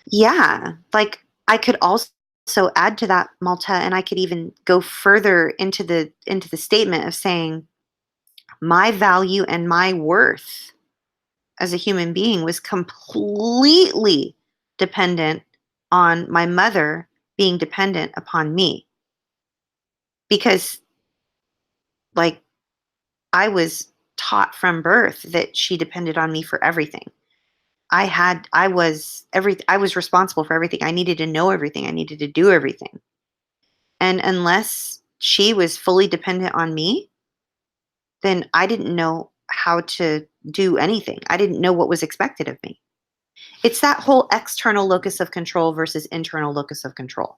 Yeah, like I could also add to that, Malta, and I could even go further into the statement of saying my value and my worth as a human being was completely dependent on my mother being dependent upon me because like I was taught from birth that she depended on me for everything. I was responsible for everything. I needed to know everything. I needed to do everything. And unless she was fully dependent on me, then I didn't know how to do anything. I didn't know what was expected of me. It's that whole external locus of control versus internal locus of control.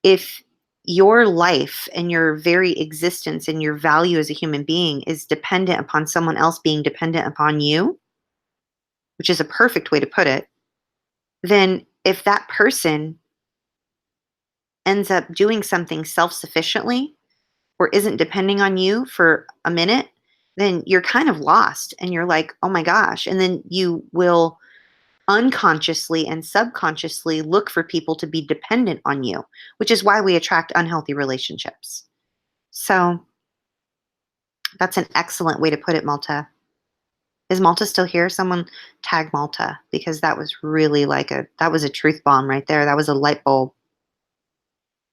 If your life and your very existence and your value as a human being is dependent upon someone else being dependent upon you, which is a perfect way to put it, then if that person ends up doing something self sufficiently or isn't depending on you for a minute, then you're kind of lost and you're like, oh my gosh. And then you will unconsciously and subconsciously look for people to be dependent on you, which is why we attract unhealthy relationships. So that's an excellent way to put it, Malta. Is Malta still here? Someone tag Malta because that was really that was a truth bomb right there. That was a light bulb.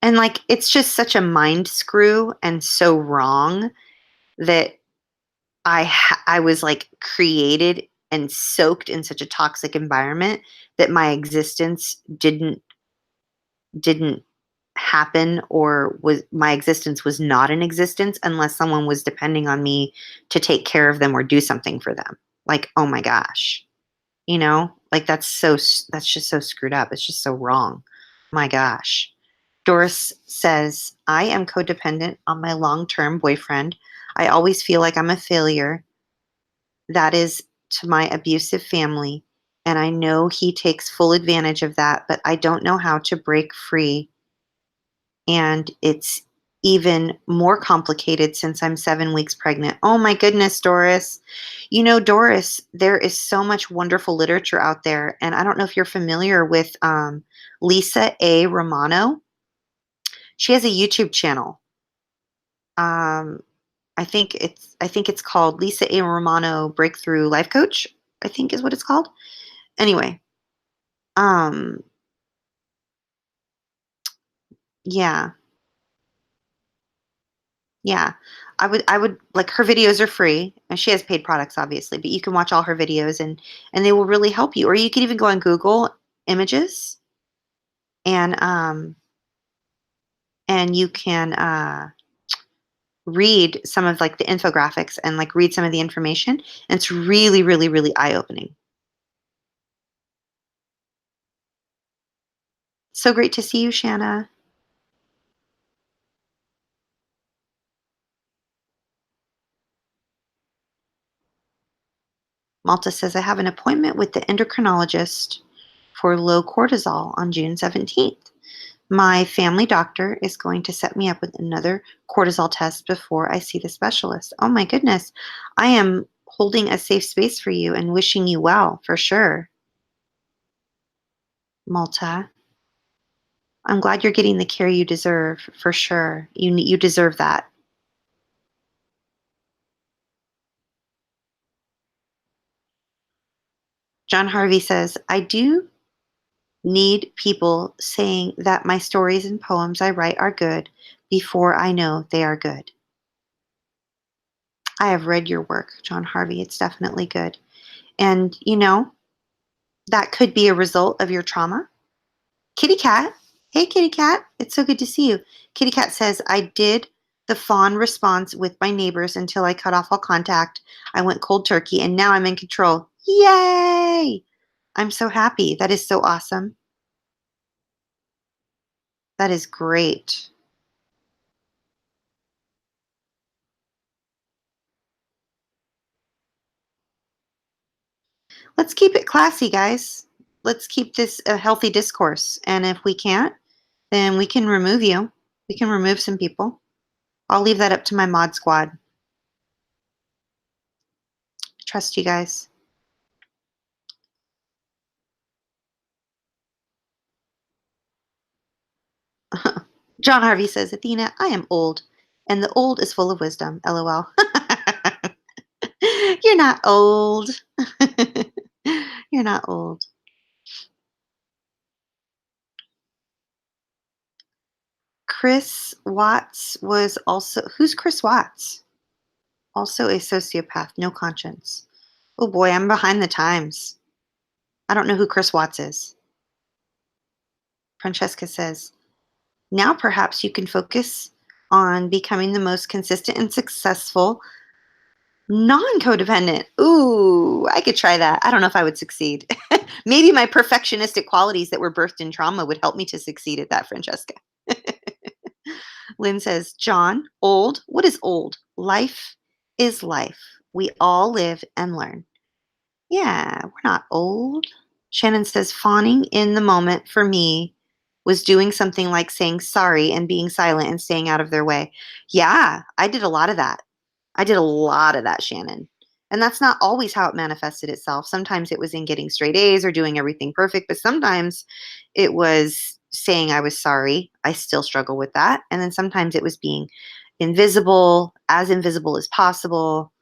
And like, it's just such a mind screw and so wrong that I was like created and soaked in such a toxic environment that my existence didn't happen or was my existence was not an existence unless someone was depending on me to take care of them or do something for them. Like, oh my gosh. You know? Like that's just so screwed up. It's just so wrong. My gosh. Doris says, I am codependent on my long-term boyfriend. I always feel like I'm a failure. That is to my abusive family. And I know he takes full advantage of that, but I don't know how to break free. And it's even more complicated since I'm 7 weeks pregnant. Oh my goodness, Doris. You know, Doris, there is so much wonderful literature out there. And I don't know if you're familiar with Lisa A. Romano. She has a YouTube channel. Um, I think it's called Lisa A. Romano Breakthrough Life Coach, I think is what it's called. Anyway, um, yeah, yeah. I would like her videos are free and she has paid products obviously, but you can watch all her videos and they will really help you. Or you can even go on Google Images and and you can read some of like the infographics and like read some of the information. And it's really, really, really eye-opening. So great to see you, Shanna. Malta says, I have an appointment with the endocrinologist for low cortisol on June 17th. My family doctor is going to set me up with another cortisol test before I see the specialist. Oh my goodness. I am holding a safe space for you and wishing you well, for sure. Malta, I'm glad you're getting the care you deserve, for sure. You deserve that. John Harvey says, I do need people saying that my stories and poems I write are good before I know they are good. I have read your work, John Harvey. It's definitely good. And, that could be a result of your trauma. Kitty Cat. Hey, Kitty Cat. It's so good to see you. Kitty Cat says, I did the fawn response with my neighbors until I cut off all contact. I went cold turkey and now I'm in control. Yay! I'm so happy. That is so awesome. That is great. Let's keep it classy, guys. Let's keep this a healthy discourse. And if we can't, then we can remove you. We can remove some people. I'll leave that up to my mod squad. Trust you guys. John Harvey says, Athena, I am old, and the old is full of wisdom. LOL. You're not old. You're not old. Chris Watts was also. Who's Chris Watts? Also a sociopath, no conscience. Oh boy, I'm behind the times. I don't know who Chris Watts is. Francesca says, now perhaps you can focus on becoming the most consistent and successful non-codependent. Ooh, I could try that. I don't know if I would succeed. Maybe my perfectionistic qualities that were birthed in trauma would help me to succeed at that, Francesca. Lynn says, John, old? What is old? Life is life. We all live and learn. Yeah, we're not old. Shannon says, fawning in the moment for me was doing something like saying sorry and being silent and staying out of their way. Yeah, I did a lot of that. I did a lot of that, Shannon. And that's not always how it manifested itself. Sometimes it was in getting straight A's or doing everything perfect, but sometimes it was saying I was sorry. I still struggle with that. And then sometimes it was being invisible as possible.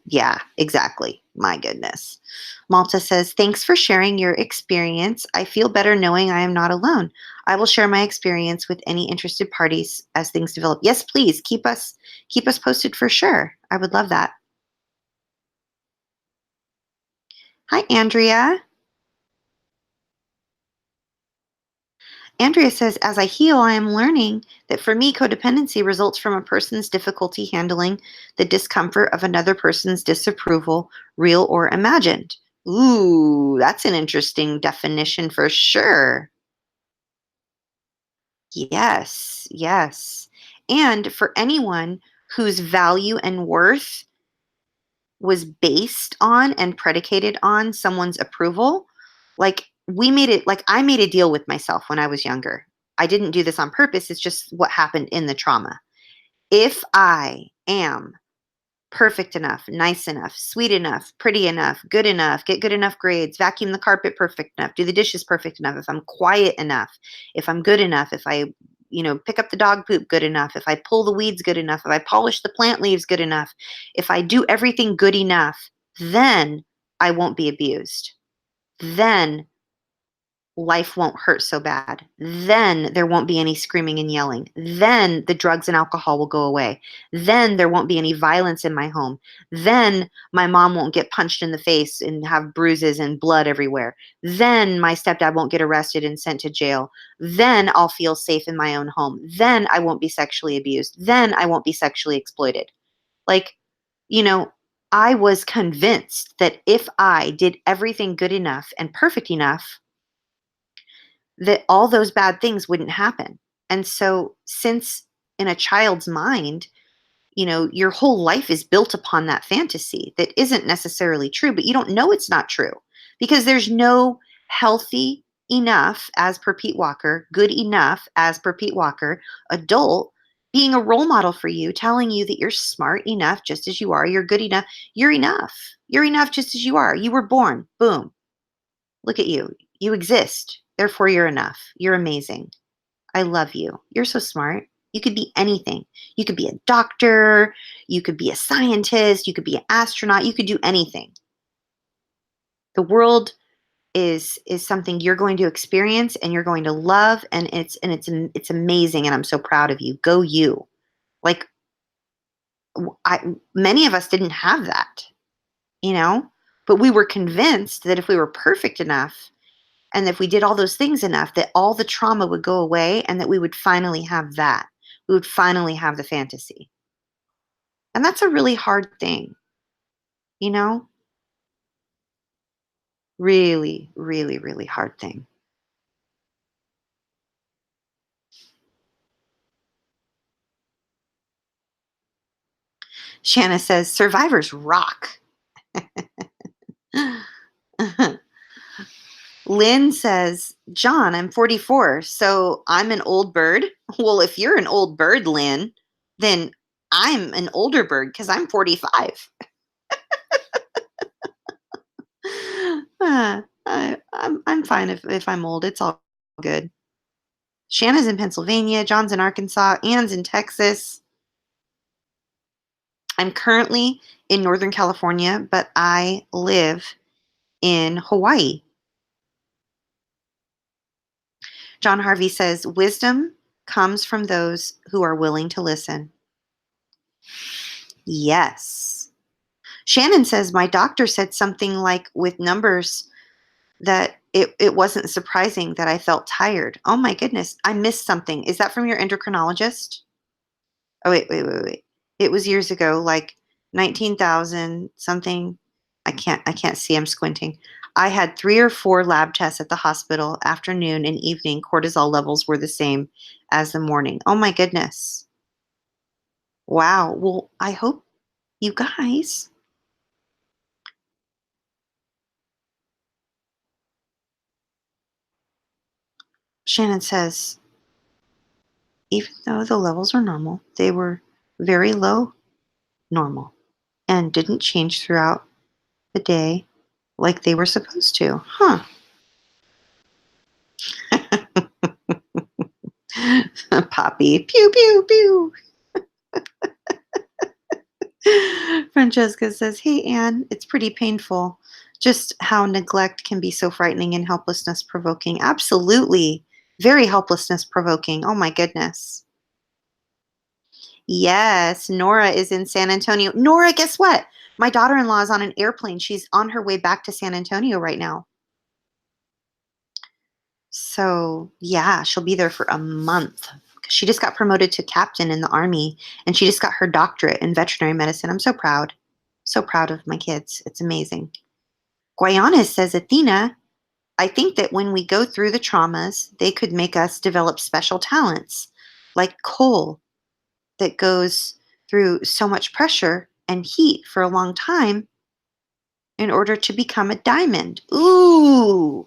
Yeah, exactly. My goodness. Malta says, thanks for sharing your experience. I feel better knowing I am not alone. I will share my experience with any interested parties as things develop. Yes, please keep us posted for sure. I would love that. Hi, Andrea. Andrea says, as I heal, I am learning that for me, codependency results from a person's difficulty handling the discomfort of another person's disapproval, real or imagined. Ooh, that's an interesting definition for sure. Yes, yes. And for anyone whose value and worth was based on and predicated on someone's approval, like I made a deal with myself when I was younger. I didn't do this on purpose. It's just what happened in the trauma. If I am perfect enough, nice enough, sweet enough, pretty enough, good enough, get good enough grades, vacuum the carpet perfect enough, do the dishes perfect enough, if I'm quiet enough, if I'm good enough, if I, pick up the dog poop good enough, if I pull the weeds good enough, if I polish the plant leaves good enough, if I do everything good enough, then I won't be abused. Then life won't hurt so bad. Then there won't be any screaming and yelling. Then the drugs and alcohol will go away. Then there won't be any violence in my home. Then my mom won't get punched in the face and have bruises and blood everywhere. Then my stepdad won't get arrested and sent to jail. Then I'll feel safe in my own home. Then I won't be sexually abused. Then I won't be sexually exploited. Like, you know, I was convinced that if I did everything good enough and perfect enough, that all those bad things wouldn't happen. And so, since in a child's mind, your whole life is built upon that fantasy that isn't necessarily true, but you don't know it's not true because there's no healthy enough, as per Pete Walker, good enough, as per Pete Walker, adult being a role model for you, telling you that you're smart enough just as you are, you're good enough, you're enough. You're enough just as you are. You were born. Boom. Look at you. You exist. Therefore, you're enough. You're amazing. I love you. You're so smart. You could be anything. You could be a doctor. You could be a scientist. You could be an astronaut. You could do anything. The world is something you're going to experience and you're going to love, and it's amazing, and I'm so proud of you. Go you. Like many of us didn't have that, you know, but we were convinced that if we were perfect enough and if we did all those things enough, that all the trauma would go away and that we would finally have that. We would finally have the fantasy. And that's a really hard thing, you know? Really, really, really hard thing. Shanna says, survivors rock. Lynn says, John, I'm 44, so I'm an old bird. Well, if you're an old bird, Lynn, then I'm an older bird because I'm 45. I'm fine if I'm old. It's all good. Shanna's in Pennsylvania. John's in Arkansas. Ann's in Texas. I'm currently in Northern California, but I live in Hawaii. John Harvey says, wisdom comes from those who are willing to listen. Yes. Shannon says, my doctor said something like with numbers that it wasn't surprising that I felt tired. Oh my goodness, I missed something. Is that from your endocrinologist? Oh, wait. It was years ago, like 19,000 something. I can't see. I'm squinting. I had 3 or 4 lab tests at the hospital. Afternoon and evening cortisol levels were the same as the morning. Oh my goodness. Wow. Well, I hope you guys. Shannon says, even though the levels are normal, they were very low normal and didn't change throughout the day like they were supposed to. Huh. Poppy. Pew, pew, pew. Francesca says, hey, Anne, it's pretty painful. Just how neglect can be so frightening and helplessness provoking. Absolutely. Very helplessness provoking. Oh, my goodness. Yes, Nora is in San Antonio. Nora, guess what? My daughter in law is on an airplane. She's on her way back to San Antonio right now. So, yeah, she'll be there for a month. She just got promoted to captain in the Army, and she just got her doctorate in veterinary medicine. I'm so proud. So proud of my kids. It's amazing. Guayana says, Athena, I think that when we go through the traumas, they could make us develop special talents, like coal that goes through so much pressure and heat for a long time in order to become a diamond. Ooh,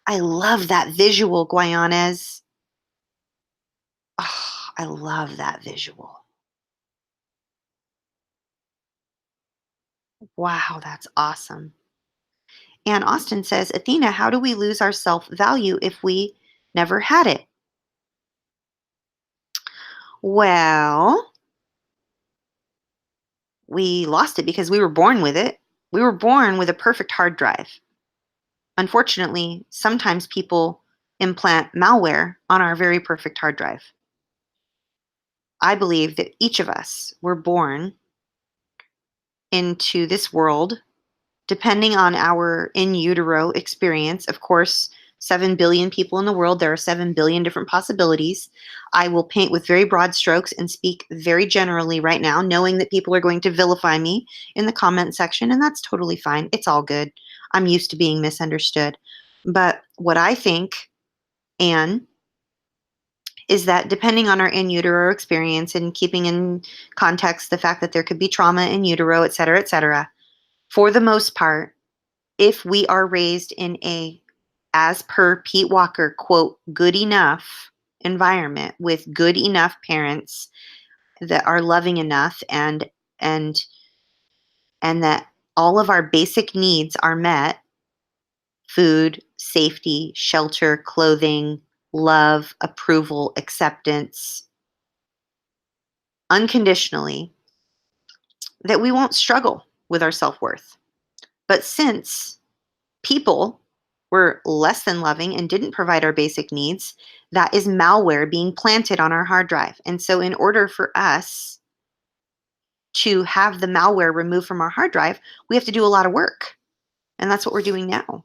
I love that visual, Guayanes. Oh, I love that visual. Wow, that's awesome. And Austin says, Athena, how do we lose our self value if we never had it? Well, we lost it because we were born with it. We were born with a perfect hard drive. Unfortunately, sometimes people implant malware on our very perfect hard drive. I believe that each of us were born into this world depending on our in utero experience. Of course, 7 billion people in the world, there are 7 billion different possibilities. I will paint with very broad strokes and speak very generally right now, knowing that people are going to vilify me in the comment section, and that's totally fine. It's all good. I'm used to being misunderstood. But what I think, Anne, is that depending on our in utero experience and keeping in context the fact that there could be trauma in utero, et cetera, for the most part, if we are raised in a, as per Pete Walker, quote, good enough environment with good enough parents, that are loving enough and and that all of our basic needs are met: food, safety, shelter, clothing, love, approval, acceptance, unconditionally, that we won't struggle with our self-worth. But since people were less than loving and didn't provide our basic needs, that is malware being planted on our hard drive. And so, in order for us to have the malware removed from our hard drive, we have to do a lot of work. And that's what we're doing now.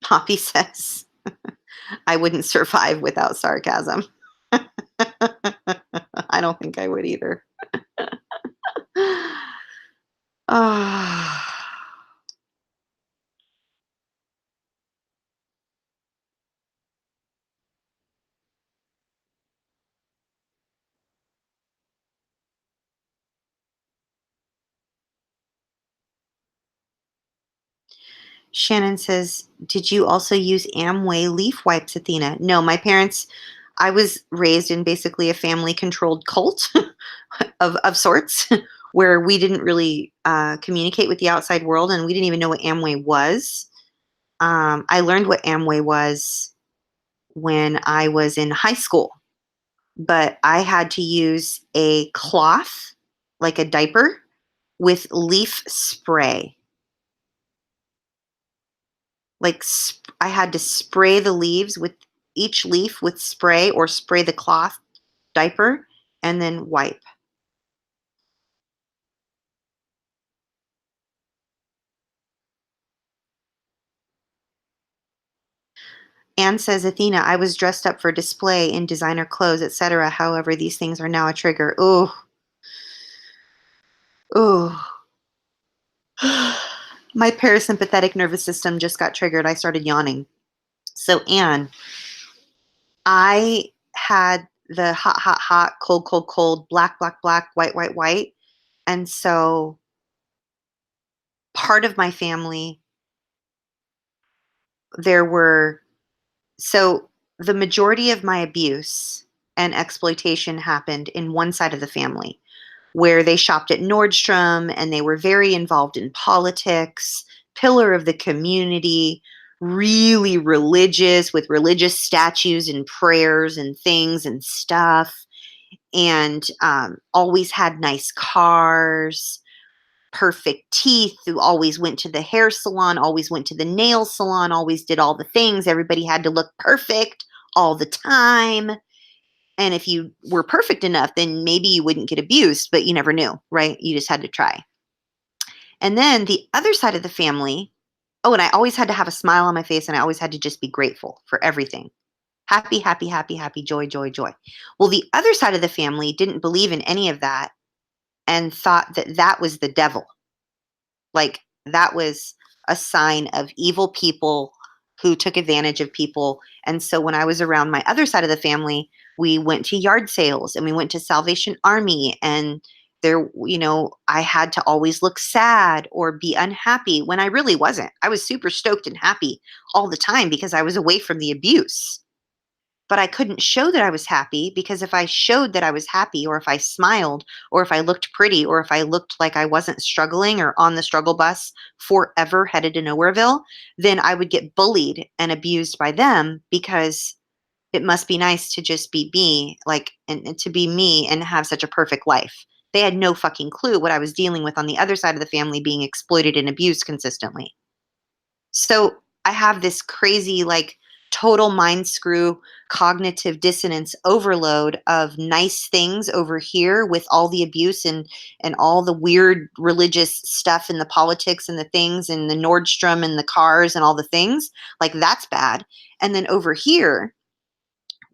Poppy says, I wouldn't survive without sarcasm. I don't think I would either. Ah. Shannon says, did you also use Amway leaf wipes, Athena? No, my parents, I was raised in basically a family controlled cult of sorts where we didn't really communicate with the outside world and we didn't even know what Amway was. I learned what Amway was when I was in high school, but I had to use a cloth, like a diaper, with leaf spray. Like I had to spray the leaves with each leaf with spray or spray the cloth diaper and then wipe. Anne says, Athena, I was dressed up for display in designer clothes, etc. However, these things are now a trigger. Ooh, ooh. My parasympathetic nervous system just got triggered. I started yawning. So, Anne, I had the hot, hot, hot, cold, cold, cold, black, black, black, white, white, white. And so part of my family, there were, so the majority of my abuse and exploitation happened in one side of the family where they shopped at Nordstrom and they were very involved in politics, pillar of the community, really religious with religious statues and prayers and things and stuff, and always had nice cars, perfect teeth, who always went to the hair salon, always went to the nail salon, always did all the things. Everybody had to look perfect all the time. And if you were perfect enough, then maybe you wouldn't get abused, but you never knew, right? You just had to try. And then the other side of the family, oh, and I always had to have a smile on my face and I always had to just be grateful for everything. Happy, happy, happy, happy, joy, joy, joy. Well, the other side of the family didn't believe in any of that and thought that that was the devil. Like that was a sign of evil people who took advantage of people. And so when I was around my other side of the family, we went to yard sales and we went to Salvation Army, and there, I had to always look sad or be unhappy when I really wasn't. I was super stoked and happy all the time because I was away from the abuse. But I couldn't show that I was happy, because if I showed that I was happy, or if I smiled, or if I looked pretty, or if I looked like I wasn't struggling or on the struggle bus forever headed to Nowhereville, then I would get bullied and abused by them, because it must be nice to just be me, like, and to be me and have such a perfect life. They had no fucking clue what I was dealing with on the other side of the family, being exploited and abused consistently. So I have this crazy, like, total mind screw, cognitive dissonance overload of nice things over here with all the abuse and all the weird religious stuff and the politics and the things and the Nordstrom and the cars and all the things. Like, that's bad. And then over here,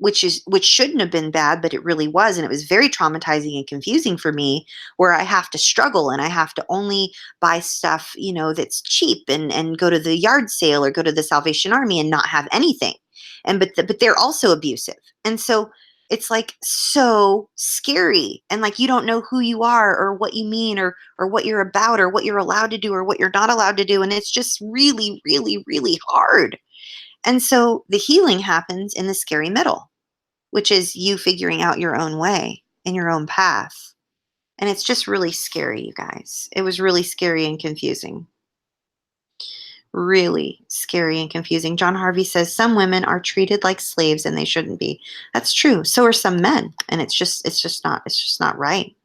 which shouldn't have been bad, but it really was, and it was very traumatizing and confusing for me, where I have to struggle and I have to only buy stuff, that's cheap, and go to the yard sale or go to the Salvation Army and not have anything. And but they're also abusive. And so it's like so scary, and like you don't know who you are or what you mean or what you're about or what you're allowed to do or what you're not allowed to do, and it's just really, really, really hard. And so the healing happens in the scary middle, which is you figuring out your own way and your own path. And it's just really scary, you guys. It was really scary and confusing. Really scary and confusing. John Harvey says some women are treated like slaves and they shouldn't be. That's true. So are some men, and it's just not right.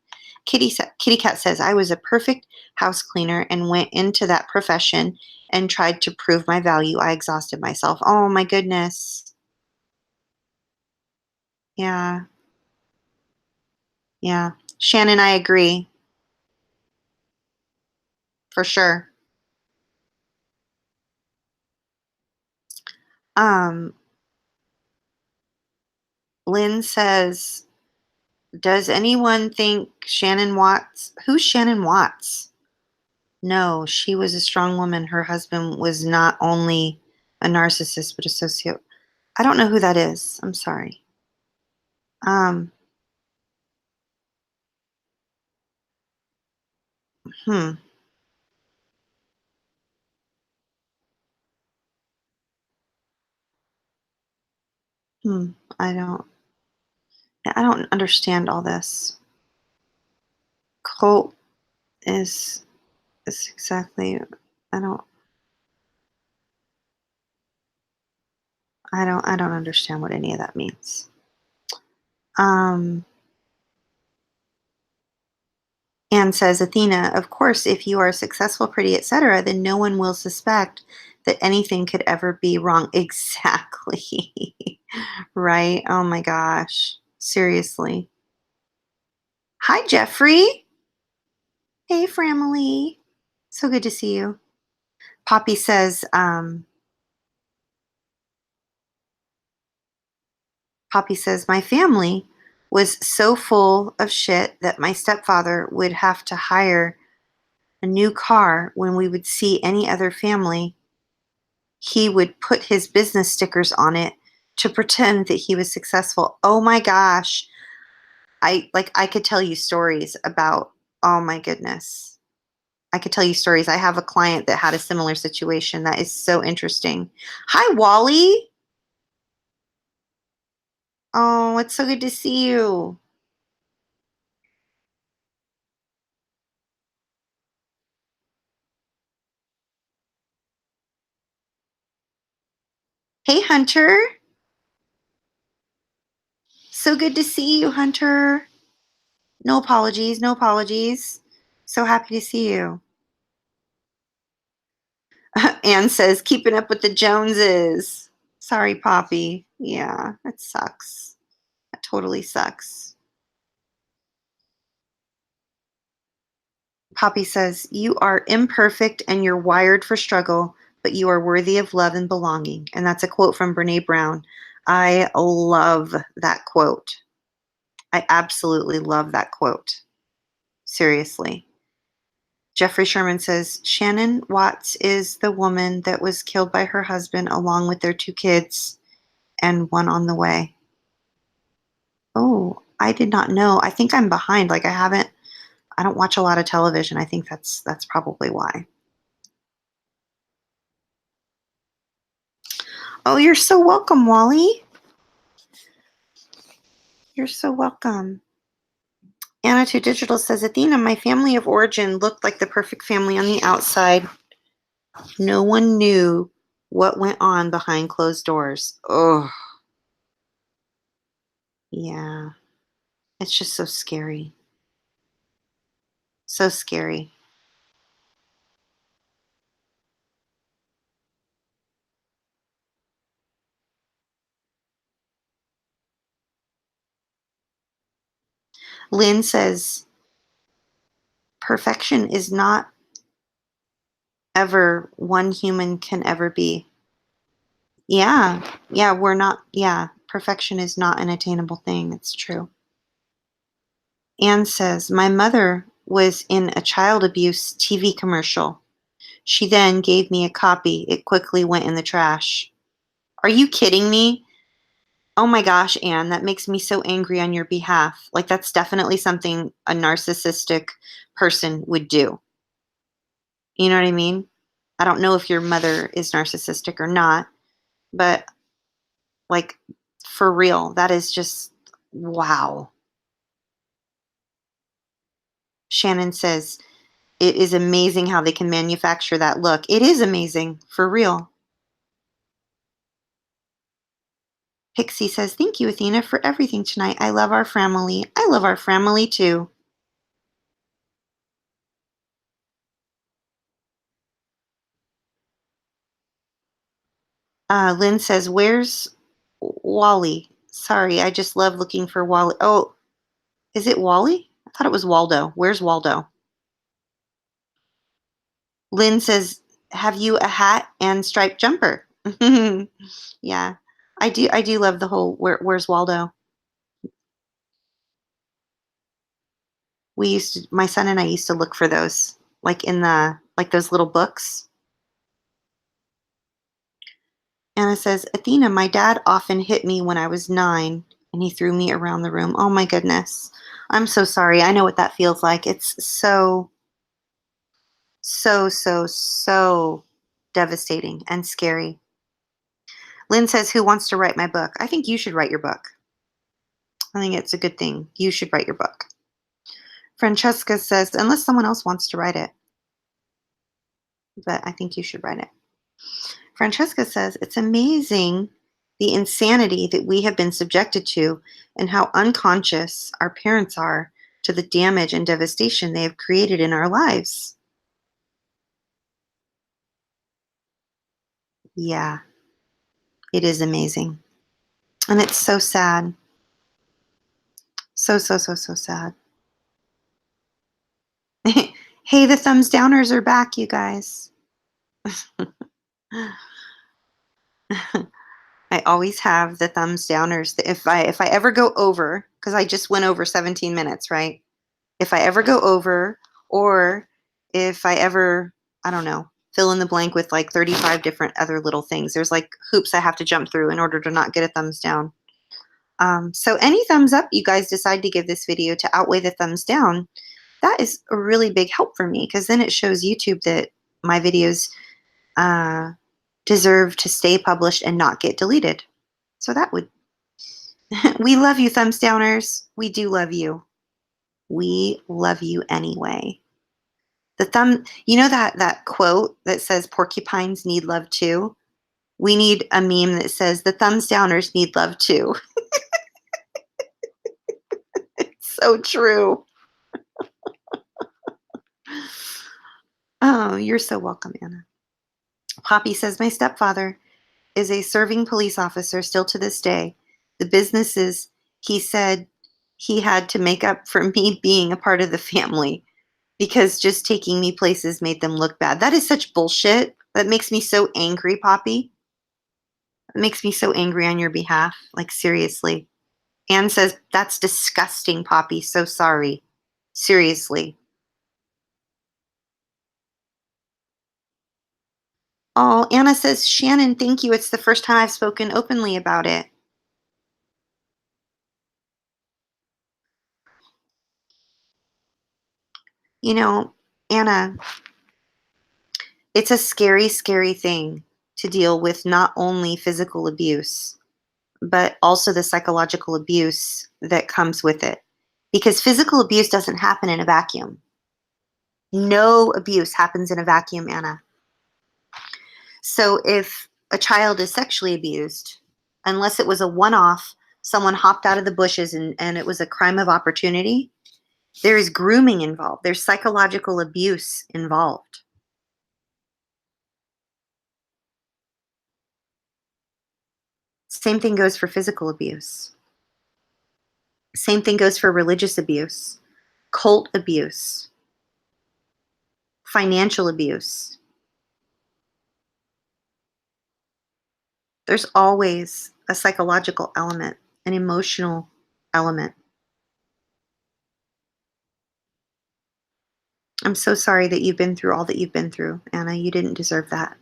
Kitty Cat says I was a perfect house cleaner and went into that profession and tried to prove my value. I exhausted myself. Oh my goodness. Yeah. Yeah. Shannon, I agree for sure. Um Lynn says, does anyone think Shannon Watts? Who's Shannon Watts? No, she was a strong woman. Her husband was not only a narcissist, but a socio. I don't know who that is. I'm sorry. Um, hmm, hmm. I don't, I don't understand all this. Cult is, is exactly, I don't, I don't understand what any of that means. Um, Anne says, Athena, of course, if you are successful, pretty, etc., then no one will suspect that anything could ever be wrong. Exactly. Right? Oh my gosh. Seriously. Hi, Jeffrey. Hey, family. So good to see you. Poppy says, my family was so full of shit that my stepfather would have to hire a new car when we would see any other family. He would put his business stickers on it to pretend that he was successful. Oh my gosh. I could tell you stories about, oh my goodness. I could tell you stories. I have a client that had a similar situation that is so interesting. Hi, Wally. Oh, it's so good to see you. Hey, Hunter. So good to see you, Hunter. No apologies, no apologies. So happy to see you. Anne says, keeping up with the Joneses. Sorry, Poppy. Yeah, that sucks. That totally sucks. Poppy says, you are imperfect and you're wired for struggle, but you are worthy of love and belonging. And that's a quote from Brene Brown. I love that quote. I absolutely love that quote. Seriously. Jeffrey Sherman says, Shannon Watts is the woman that was killed by her husband along with their two kids and one on the way. Oh, I did not know. I think I'm behind. Like I don't watch a lot of television. I think that's probably why. Oh, you're so welcome, Wally. You're so welcome. Anna2 Digital says, Athena, my family of origin looked like the perfect family on the outside. No one knew what went on behind closed doors. Oh, yeah. It's just so scary. So scary. Lynn says, perfection is not ever one human can ever be. Yeah. Yeah, we're not, yeah. Perfection is not an attainable thing. It's true. Anne says, my mother was in a child abuse TV commercial. She then gave me a copy. It quickly went in the trash. Are you kidding me? Oh my gosh, Anne, that makes me so angry on your behalf. Like, that's definitely something a narcissistic person would do. You know what I mean? I don't know if your mother is narcissistic or not, But like for real, that is just wow. Shannon says, it is amazing how they can manufacture that look. It is amazing, for real. Pixie says, thank you, Athena, for everything tonight. I love our family. I love our family too. Lynn says, where's Wally? Sorry, I just love looking for Wally. Oh, is it Wally? I thought it was Waldo. Where's Waldo? Lynn says, have you a hat and striped jumper? Yeah, I do love the whole where's Waldo? My son and I used to look for those, like in the, like those little books. Anna says, Athena, my dad often hit me when I was 9 and he threw me around the room. Oh my goodness. I'm so sorry. I know what that feels like. It's so, so, so, so devastating and scary. Lynn says, who wants to write my book? I think you should write your book. I think it's a good thing. You should write your book. Francesca says, unless someone else wants to write it, but I think you should write it. Francesca says, it's amazing the insanity that we have been subjected to and how unconscious our parents are to the damage and devastation they have created in our lives. Yeah, it is amazing. And it's so sad. So, so, so, so sad. Hey, the thumbs downers are back, you guys. I always have the thumbs downers. If I ever go over, because I just went over 17 minutes, right? If I ever go over, or if I ever, I don't know, fill in the blank with like 35 different other little things. There's like hoops I have to jump through in order to not get a thumbs down. So any thumbs up you guys decide to give this video to outweigh the thumbs down, that is a really big help for me, because then it shows YouTube that my videos uh, deserve to stay published and not get deleted. So that would, we love you, thumbs downers. We do love you. We love you anyway. You know that quote that says porcupines need love too? We need a meme that says the thumbs downers need love too. So true. Oh, you're so welcome, Anna. Poppy says, my stepfather is a serving police officer still to this day. The businesses he said he had to make up for me being a part of the family because just taking me places made them look bad. That is such bullshit. That makes me so angry, Poppy. It makes me so angry on your behalf. Like, seriously. Anne says, that's disgusting, Poppy. So sorry. Seriously. Oh, Anna says, Shannon, thank you. It's the first time I've spoken openly about it. You know, Anna, it's a scary, scary thing to deal with not only physical abuse, but also the psychological abuse that comes with it. Because physical abuse doesn't happen in a vacuum. No abuse happens in a vacuum, Anna. So if a child is sexually abused, unless it was a one-off, someone hopped out of the bushes and it was a crime of opportunity, there is grooming involved. There's psychological abuse involved. Same thing goes for physical abuse. Same thing goes for religious abuse, cult abuse, financial abuse. There's always a psychological element, an emotional element. I'm so sorry that you've been through all that you've been through, Anna. You didn't deserve that.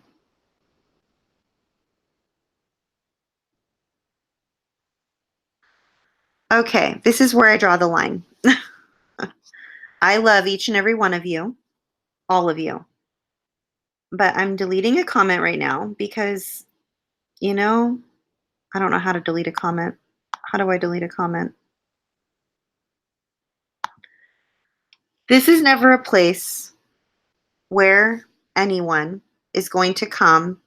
Okay, this is where I draw the line. I love each and every one of you, all of you. But I'm deleting a comment right now because You know, I don't know how to delete a comment. How do I delete a comment? This is never a place where anyone is going to come,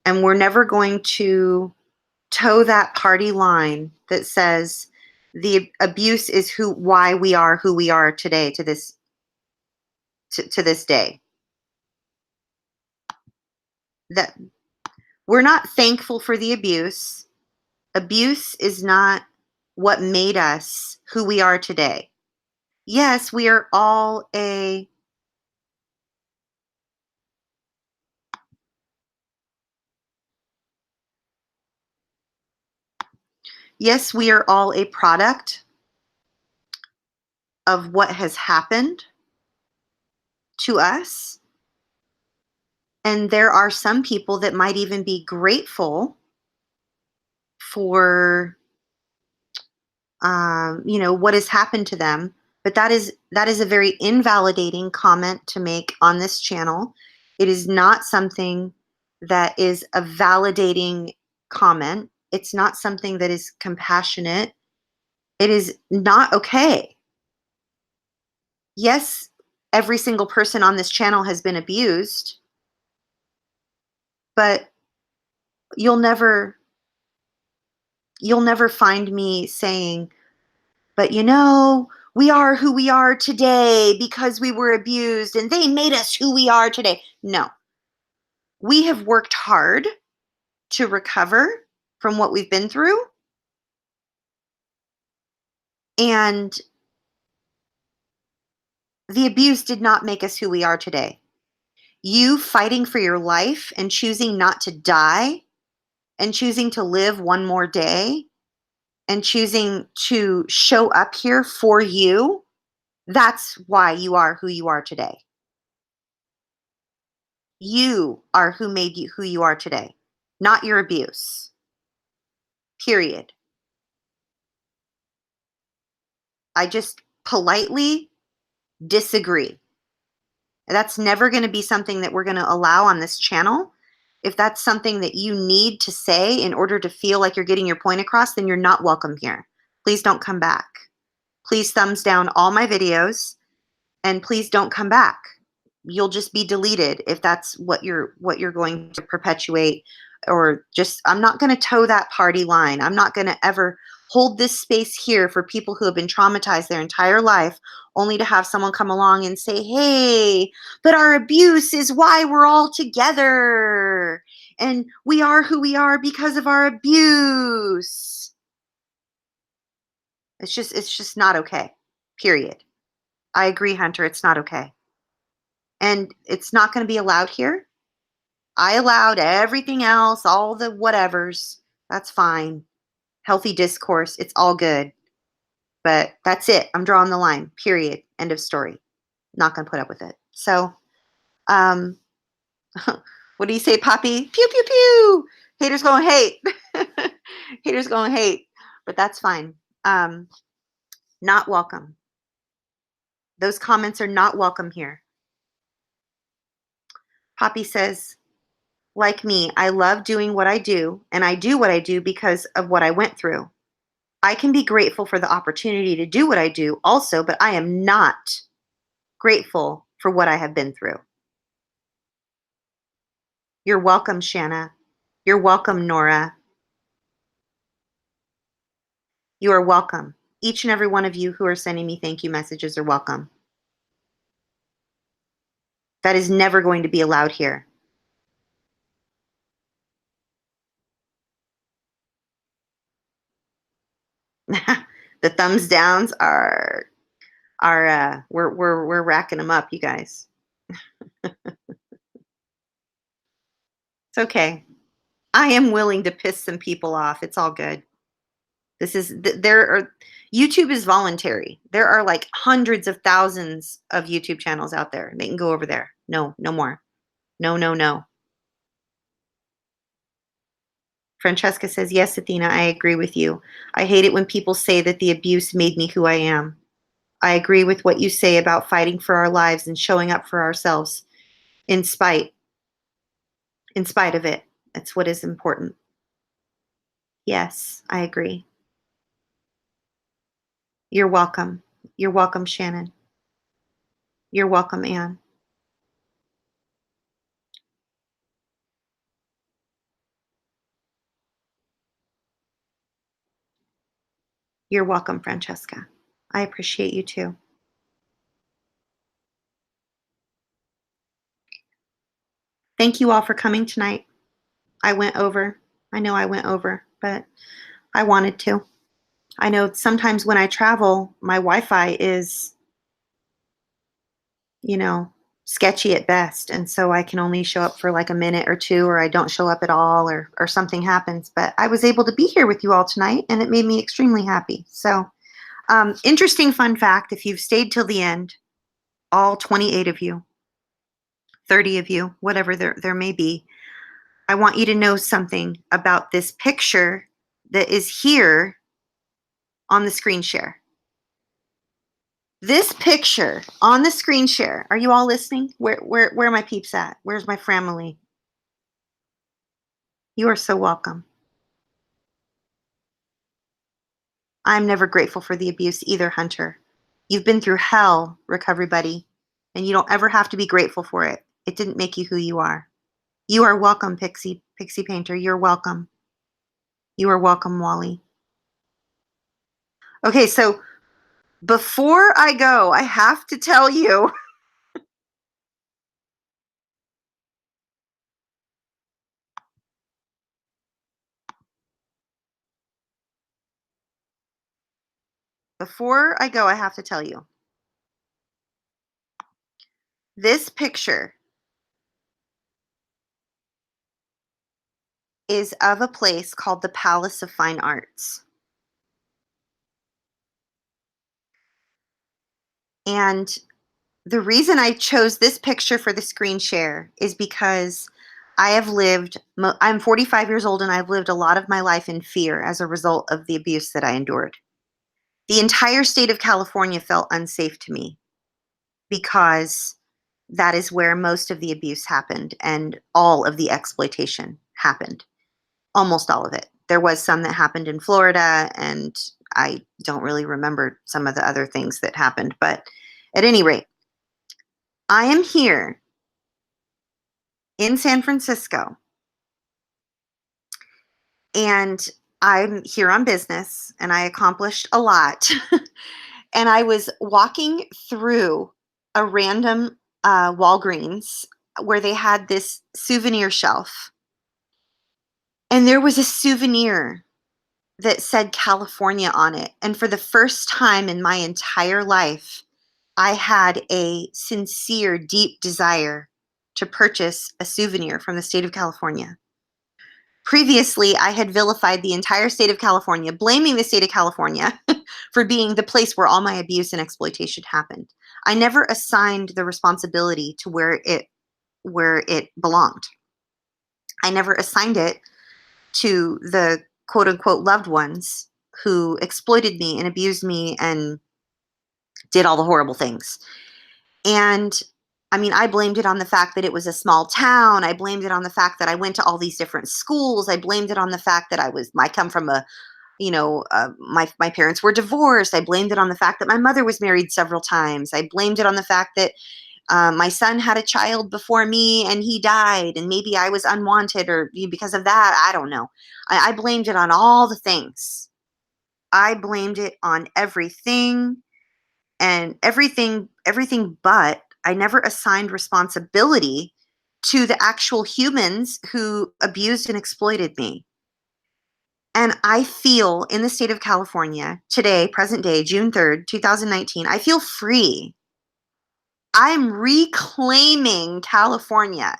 and we're never going to toe that party line that says the abuse is why we are who we are today to this day. That we're not thankful for the abuse. Abuse is not what made us who we are today. Yes, we are all a yes, we are all a product of what has happened to us. And there are some people that might even be grateful for what has happened to them. But that is a very invalidating comment to make on this channel. It is not something that is a validating comment. It's not something that is compassionate. It is not okay. Yes, every single person on this channel has been abused, but you'll never you'll never find me saying, but we are who we are today because we were abused and they made us who we are today. No, we have worked hard to recover from what we've been through. And the abuse did not make us who we are today. You fighting for your life and choosing not to die and choosing to live one more day and choosing to show up here for you, that's why you are who you are today. You are who made you who you are today, not your abuse. Period. I just politely disagree. That's never going to be something that we're going to allow on this channel. If that's something that you need to say in order to feel like you're getting your point across, then you're not welcome here. Please don't come back. Please thumbs down all my videos and please don't come back. You'll just be deleted if that's what you're going to perpetuate. Or just, I'm not going to toe that party line. I'm not going to ever hold this space here for people who have been traumatized their entire life only to have someone come along and say, hey, but our abuse is why we're all together and we are who we are because of our abuse. It's just not okay. Period. I agree, Hunter. It's not okay. And it's not going to be allowed here. I allowed everything else, all the whatevers. That's fine. Healthy discourse. It's all good. But that's it. I'm drawing the line. Period. End of story. Not going to put up with it. So, um, what do you say, Poppy? Pew, pew, pew. Haters going to hate. Haters going to hate. But that's fine. Not welcome. Those comments are not welcome here. Poppy says, like me, I love doing what I do, and I do what I do because of what I went through. I can be grateful for the opportunity to do what I do also, but I am not grateful for what I have been through. You're welcome, Shanna. You're welcome, Nora. You are welcome. Each and every one of you who are sending me thank you messages are welcome. That is never going to be allowed here. The thumbs downs are we're racking them up, you guys. It's okay. I am willing to piss some people off. It's all good. YouTube is voluntary. There are like hundreds of thousands of YouTube channels out there. They can go over there. No, no more. No, no, no. Francesca says, yes, Athena, I agree with you. I hate it when people say that the abuse made me who I am. I agree with what you say about fighting for our lives and showing up for ourselves in spite of it. That's what is important. Yes, I agree. You're welcome. You're welcome, Shannon. You're welcome, Anne. You're welcome, Francesca. I appreciate you too. Thank you all for coming tonight. I went over. I know I went over, but I wanted to. I know sometimes when I travel, my Wi Fi is, you know, sketchy at best. And so I can only show up for like a minute or two, or I don't show up at all, or something happens. But I was able to be here with you all tonight, and it made me extremely happy. So, interesting fun fact, if you've stayed till the end, all 28 of you, 30 of you, whatever there may be, I want you to know something about this picture that is here on the screen share. This picture on the screen share. Are you all listening? Where are my peeps at? Where's my family? You are so welcome. I'm never grateful for the abuse either, Hunter. You've been through hell, recovery buddy, and you don't ever have to be grateful for it. It didn't make you who you are. You are welcome, Pixie Painter. You're welcome. You are welcome, Wally. Okay, so before I go, I have to tell you. Before I go, I have to tell you. This picture is of a place called the Palace of Fine Arts. And the reason I chose this picture for the screen share is because I'm 45 years old, and I've lived a lot of my life in fear as a result of the abuse that I endured. The entire state of California felt unsafe to me because that is where most of the abuse happened and all of the exploitation happened. Almost all of it. There was some that happened in Florida, and I don't really remember some of the other things that happened. But at any rate, I am here in San Francisco, and I'm here on business, and I accomplished a lot. And I was walking through a random Walgreens where they had this souvenir shelf, and there was a souvenir that said California on it. And for the first time in my entire life, I had a sincere, deep desire to purchase a souvenir from the state of California. Previously, I had vilified the entire state of California, blaming the state of California for being the place where all my abuse and exploitation happened. I never assigned the responsibility to where it belonged. I never assigned it to the quote unquote loved ones who exploited me and abused me and did all the horrible things. And I mean, I blamed it on the fact that it was a small town. I blamed it on the fact that I went to all these different schools. I blamed it on the fact that I come from my parents were divorced. I blamed it on the fact that my mother was married several times. I blamed it on the fact that my son had a child before me and he died, and maybe I was unwanted or because of that. I don't know. I blamed it on all the things. I blamed it on everything and everything, but I never assigned responsibility to the actual humans who abused and exploited me. And I feel in the state of California today, present day, June 3rd, 2019, I feel free. I'm reclaiming California.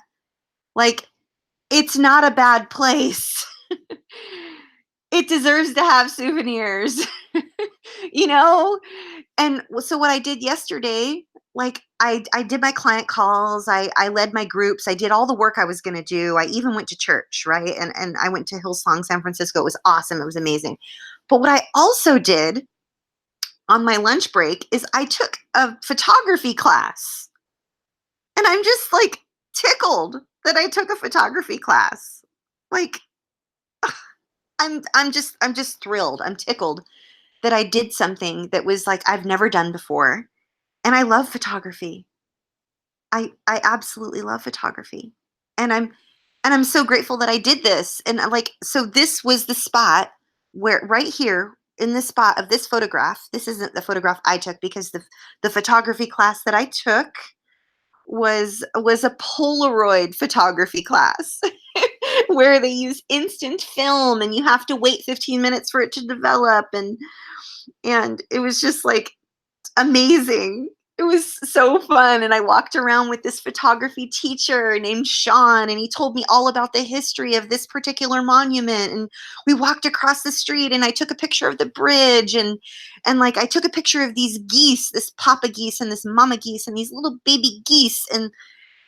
Like, it's not a bad place. It deserves to have souvenirs, you know? And so what I did yesterday, like I did my client calls, I led my groups, I did all the work I was going to do. I even went to church, right? And I went to Hillsong San Francisco. It was awesome. It was amazing. But what I also did on my lunch break is I took a photography class. And I'm just like tickled that I took a photography class. Like, I'm just thrilled. I'm tickled that I did something that was like I've never done before. And I love photography. I absolutely love photography. And I'm so grateful that I did this. And like so this was the spot where right here in this spot of this photograph. This isn't the photograph I took because the photography class that I took was a Polaroid photography class where they use instant film and you have to wait 15 minutes for it to develop and it was just like amazing. It was so fun, and I walked around with this photography teacher named Sean, and he told me all about the history of this particular monument, and we walked across the street, and I took a picture of the bridge, and, like, I took a picture of these geese, this papa geese and this mama geese and these little baby geese,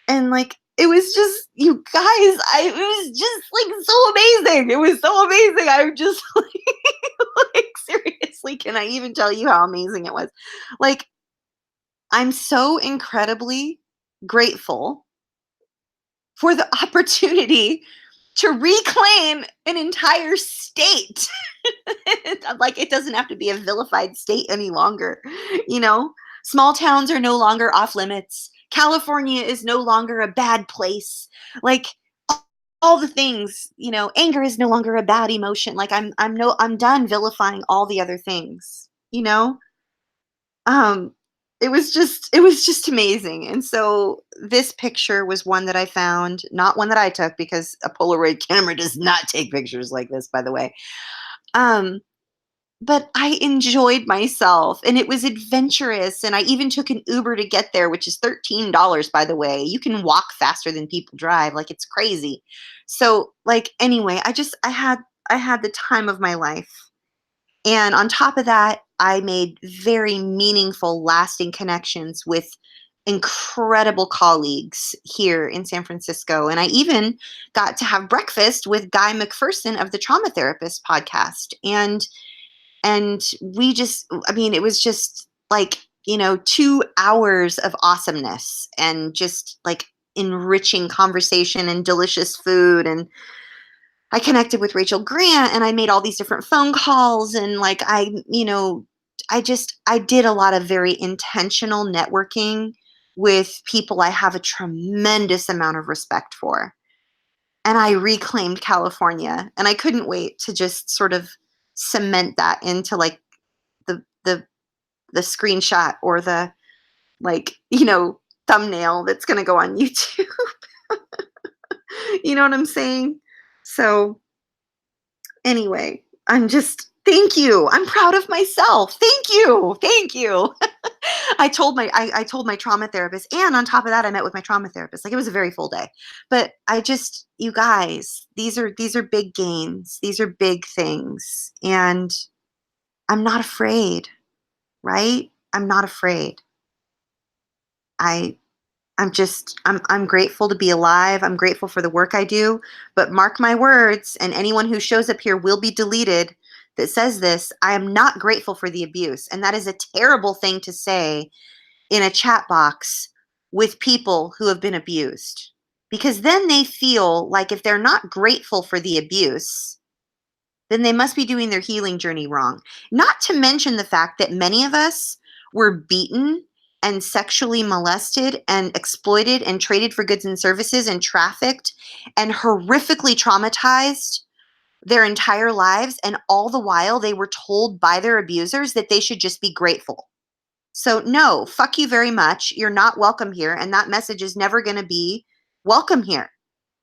and, like, it was just you guys, it was just, like, so amazing. It was so amazing. I'm just like, seriously, can I even tell you how amazing it was? Like, I'm so incredibly grateful for the opportunity to reclaim an entire state. Like, it doesn't have to be a vilified state any longer, you know? Small towns are no longer off limits. California is no longer a bad place. Like, all the things, anger is no longer a bad emotion. Like, I'm done vilifying all the other things, you know? Um, it was just amazing, and so this picture was one that I found, not one that I took because a Polaroid camera does not take pictures like this, by the way. Um, but I enjoyed myself, and it was adventurous, and I even took an Uber to get there, which is $13, by the way. You can walk faster than people drive, like, it's crazy. So, like, anyway, I had the time of my life. And on top of that, I made very meaningful, lasting connections with incredible colleagues here in San Francisco. And I even got to have breakfast with Guy McPherson of the Trauma Therapist podcast. And we just, I mean, it was just like, 2 hours of awesomeness and just like enriching conversation and delicious food. And I connected with Rachel Grant and I made all these different phone calls and like I did a lot of very intentional networking with people I have a tremendous amount of respect for. And I reclaimed California and I couldn't wait to just sort of cement that into like the the the screenshot or the like, thumbnail that's going to go on YouTube. You know what I'm saying? So, anyway, thank you. I'm proud of myself. Thank you. Thank you. I told my trauma therapist, and on top of that, I met with my trauma therapist. Like, it was a very full day. But you guys, these are big gains. These are big things. And I'm not afraid, right? I'm not afraid. I I'm grateful to be alive. I'm grateful for the work I do, but mark my words, and anyone who shows up here will be deleted that says this, I am not grateful for the abuse. And that is a terrible thing to say in a chat box with people who have been abused. Because then they feel like if they're not grateful for the abuse, then they must be doing their healing journey wrong. Not to mention the fact that many of us were beaten and sexually molested and exploited and traded for goods and services and trafficked and horrifically traumatized their entire lives. And all the while, they were told by their abusers that they should just be grateful. So, no, fuck you very much. You're not welcome here. And that message is never going to be welcome here.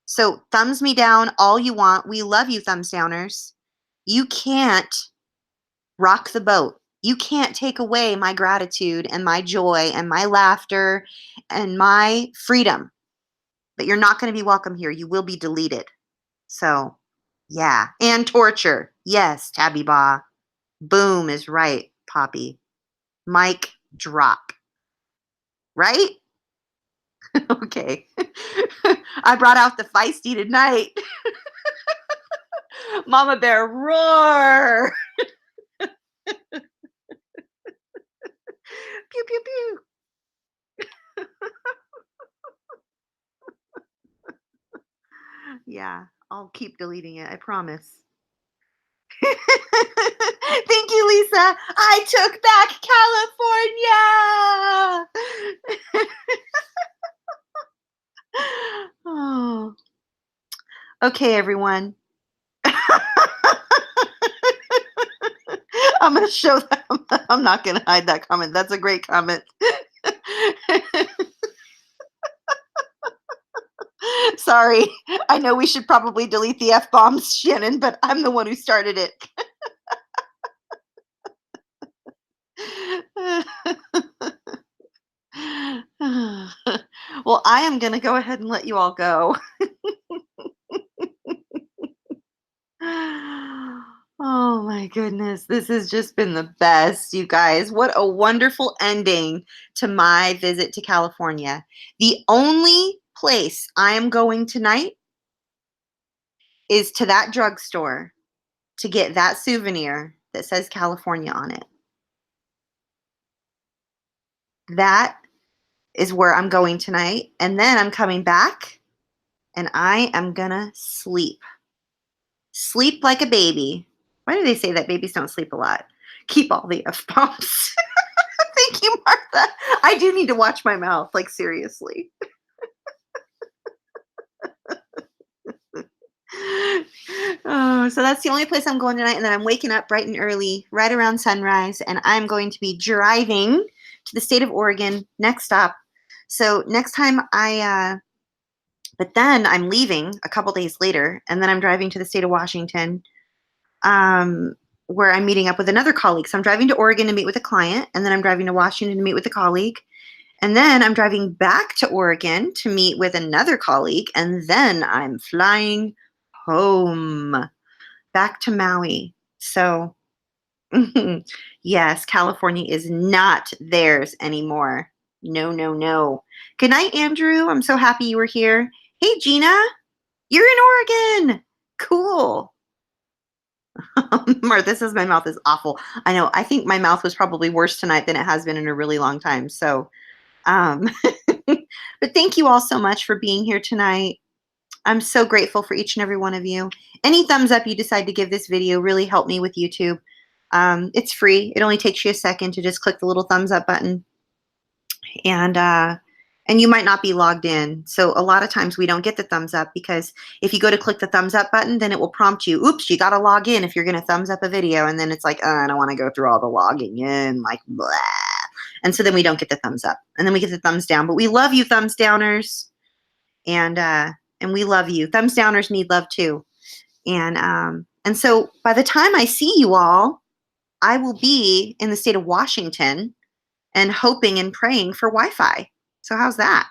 So, thumbs me down all you want. We love you, thumbs downers. You can't rock the boat. You can't take away my gratitude and my joy and my laughter and my freedom. But you're not going to be welcome here. You will be deleted. So, yeah. And torture. Yes, Tabby Ba. Boom is right, Poppy. Mic drop. Right? Okay. I brought out the feisty tonight. Mama Bear, roar. Pew, pew, pew. Yeah, I'll keep deleting it. I promise. Thank you, Lisa. I took back California. Oh, okay, everyone. I'm going to show them. I'm not going to hide that comment. That's a great comment. Sorry. I know we should probably delete the F bombs, Shannon, but I'm the one who started it. Well, I am going to go ahead and let you all go. Oh my goodness. This has just been the best, you guys. What a wonderful ending to my visit to California. The only place I am going tonight is to that drugstore to get that souvenir that says California on it. That is where I'm going tonight. And then I'm coming back and I am gonna sleep. Sleep like a baby. Why do they say that babies don't sleep a lot? Keep all the F bombs. Thank you, Martha. I do need to watch my mouth, like seriously. Oh, so that's the only place I'm going tonight. And then I'm waking up bright and early, right around sunrise, and I'm going to be driving to the state of Oregon, next stop. So next time but then I'm leaving a couple days later, and then I'm driving to the state of Washington, where I'm meeting up with another colleague. So I'm driving to Oregon to meet with a client, and then I'm driving to Washington to meet with a colleague. And then I'm driving back to Oregon to meet with another colleague, and then I'm flying home back to Maui. So, yes, California is not theirs anymore. No, no, no. Good night, Andrew. I'm so happy you were here. Hey, Gina, you're in Oregon. Cool. Martha says my mouth is awful. I know. I think my mouth was probably worse tonight than it has been in a really long time. So, um, but thank you all so much for being here tonight. I'm so grateful for each and every one of you. Any thumbs up you decide to give this video really help me with YouTube. It's free. It only takes you a second to just click the little thumbs up button. And you might not be logged in. So a lot of times we don't get the thumbs up because if you go to click the thumbs up button, then it will prompt you, oops, you got to log in if you're going to thumbs up a video. And then it's like, I don't want to go through all the logging in, like, blah. And so then we don't get the thumbs up. And then we get the thumbs down. But we love you, thumbs downers. And we love you. Thumbs downers need love too. And so by the time I see you all, I will be in the state of Washington and hoping and praying for Wi-Fi. So how's that?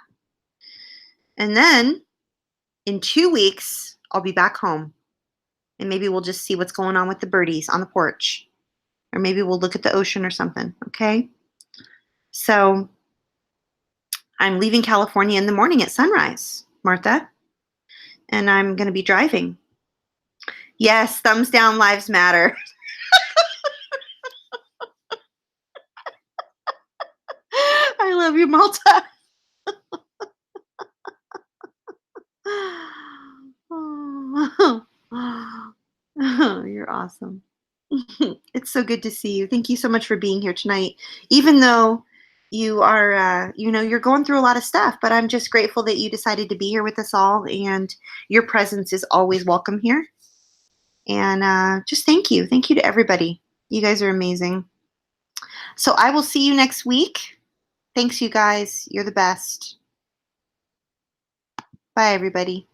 And then in 2 weeks, I'll be back home. And maybe we'll just see what's going on with the birdies on the porch. Or maybe we'll look at the ocean or something, okay? So I'm leaving California in the morning at sunrise, Martha. And I'm going to be driving. Yes, thumbs down, lives matter. I love you, Malta. Oh, you're awesome. It's so good to see you. Thank you so much for being here tonight. Even though you are, you're going through a lot of stuff, but I'm just grateful that you decided to be here with us all, and your presence is always welcome here. And just thank you. Thank you to everybody. You guys are amazing. So I will see you next week. Thanks, you guys. You're the best. Bye, everybody.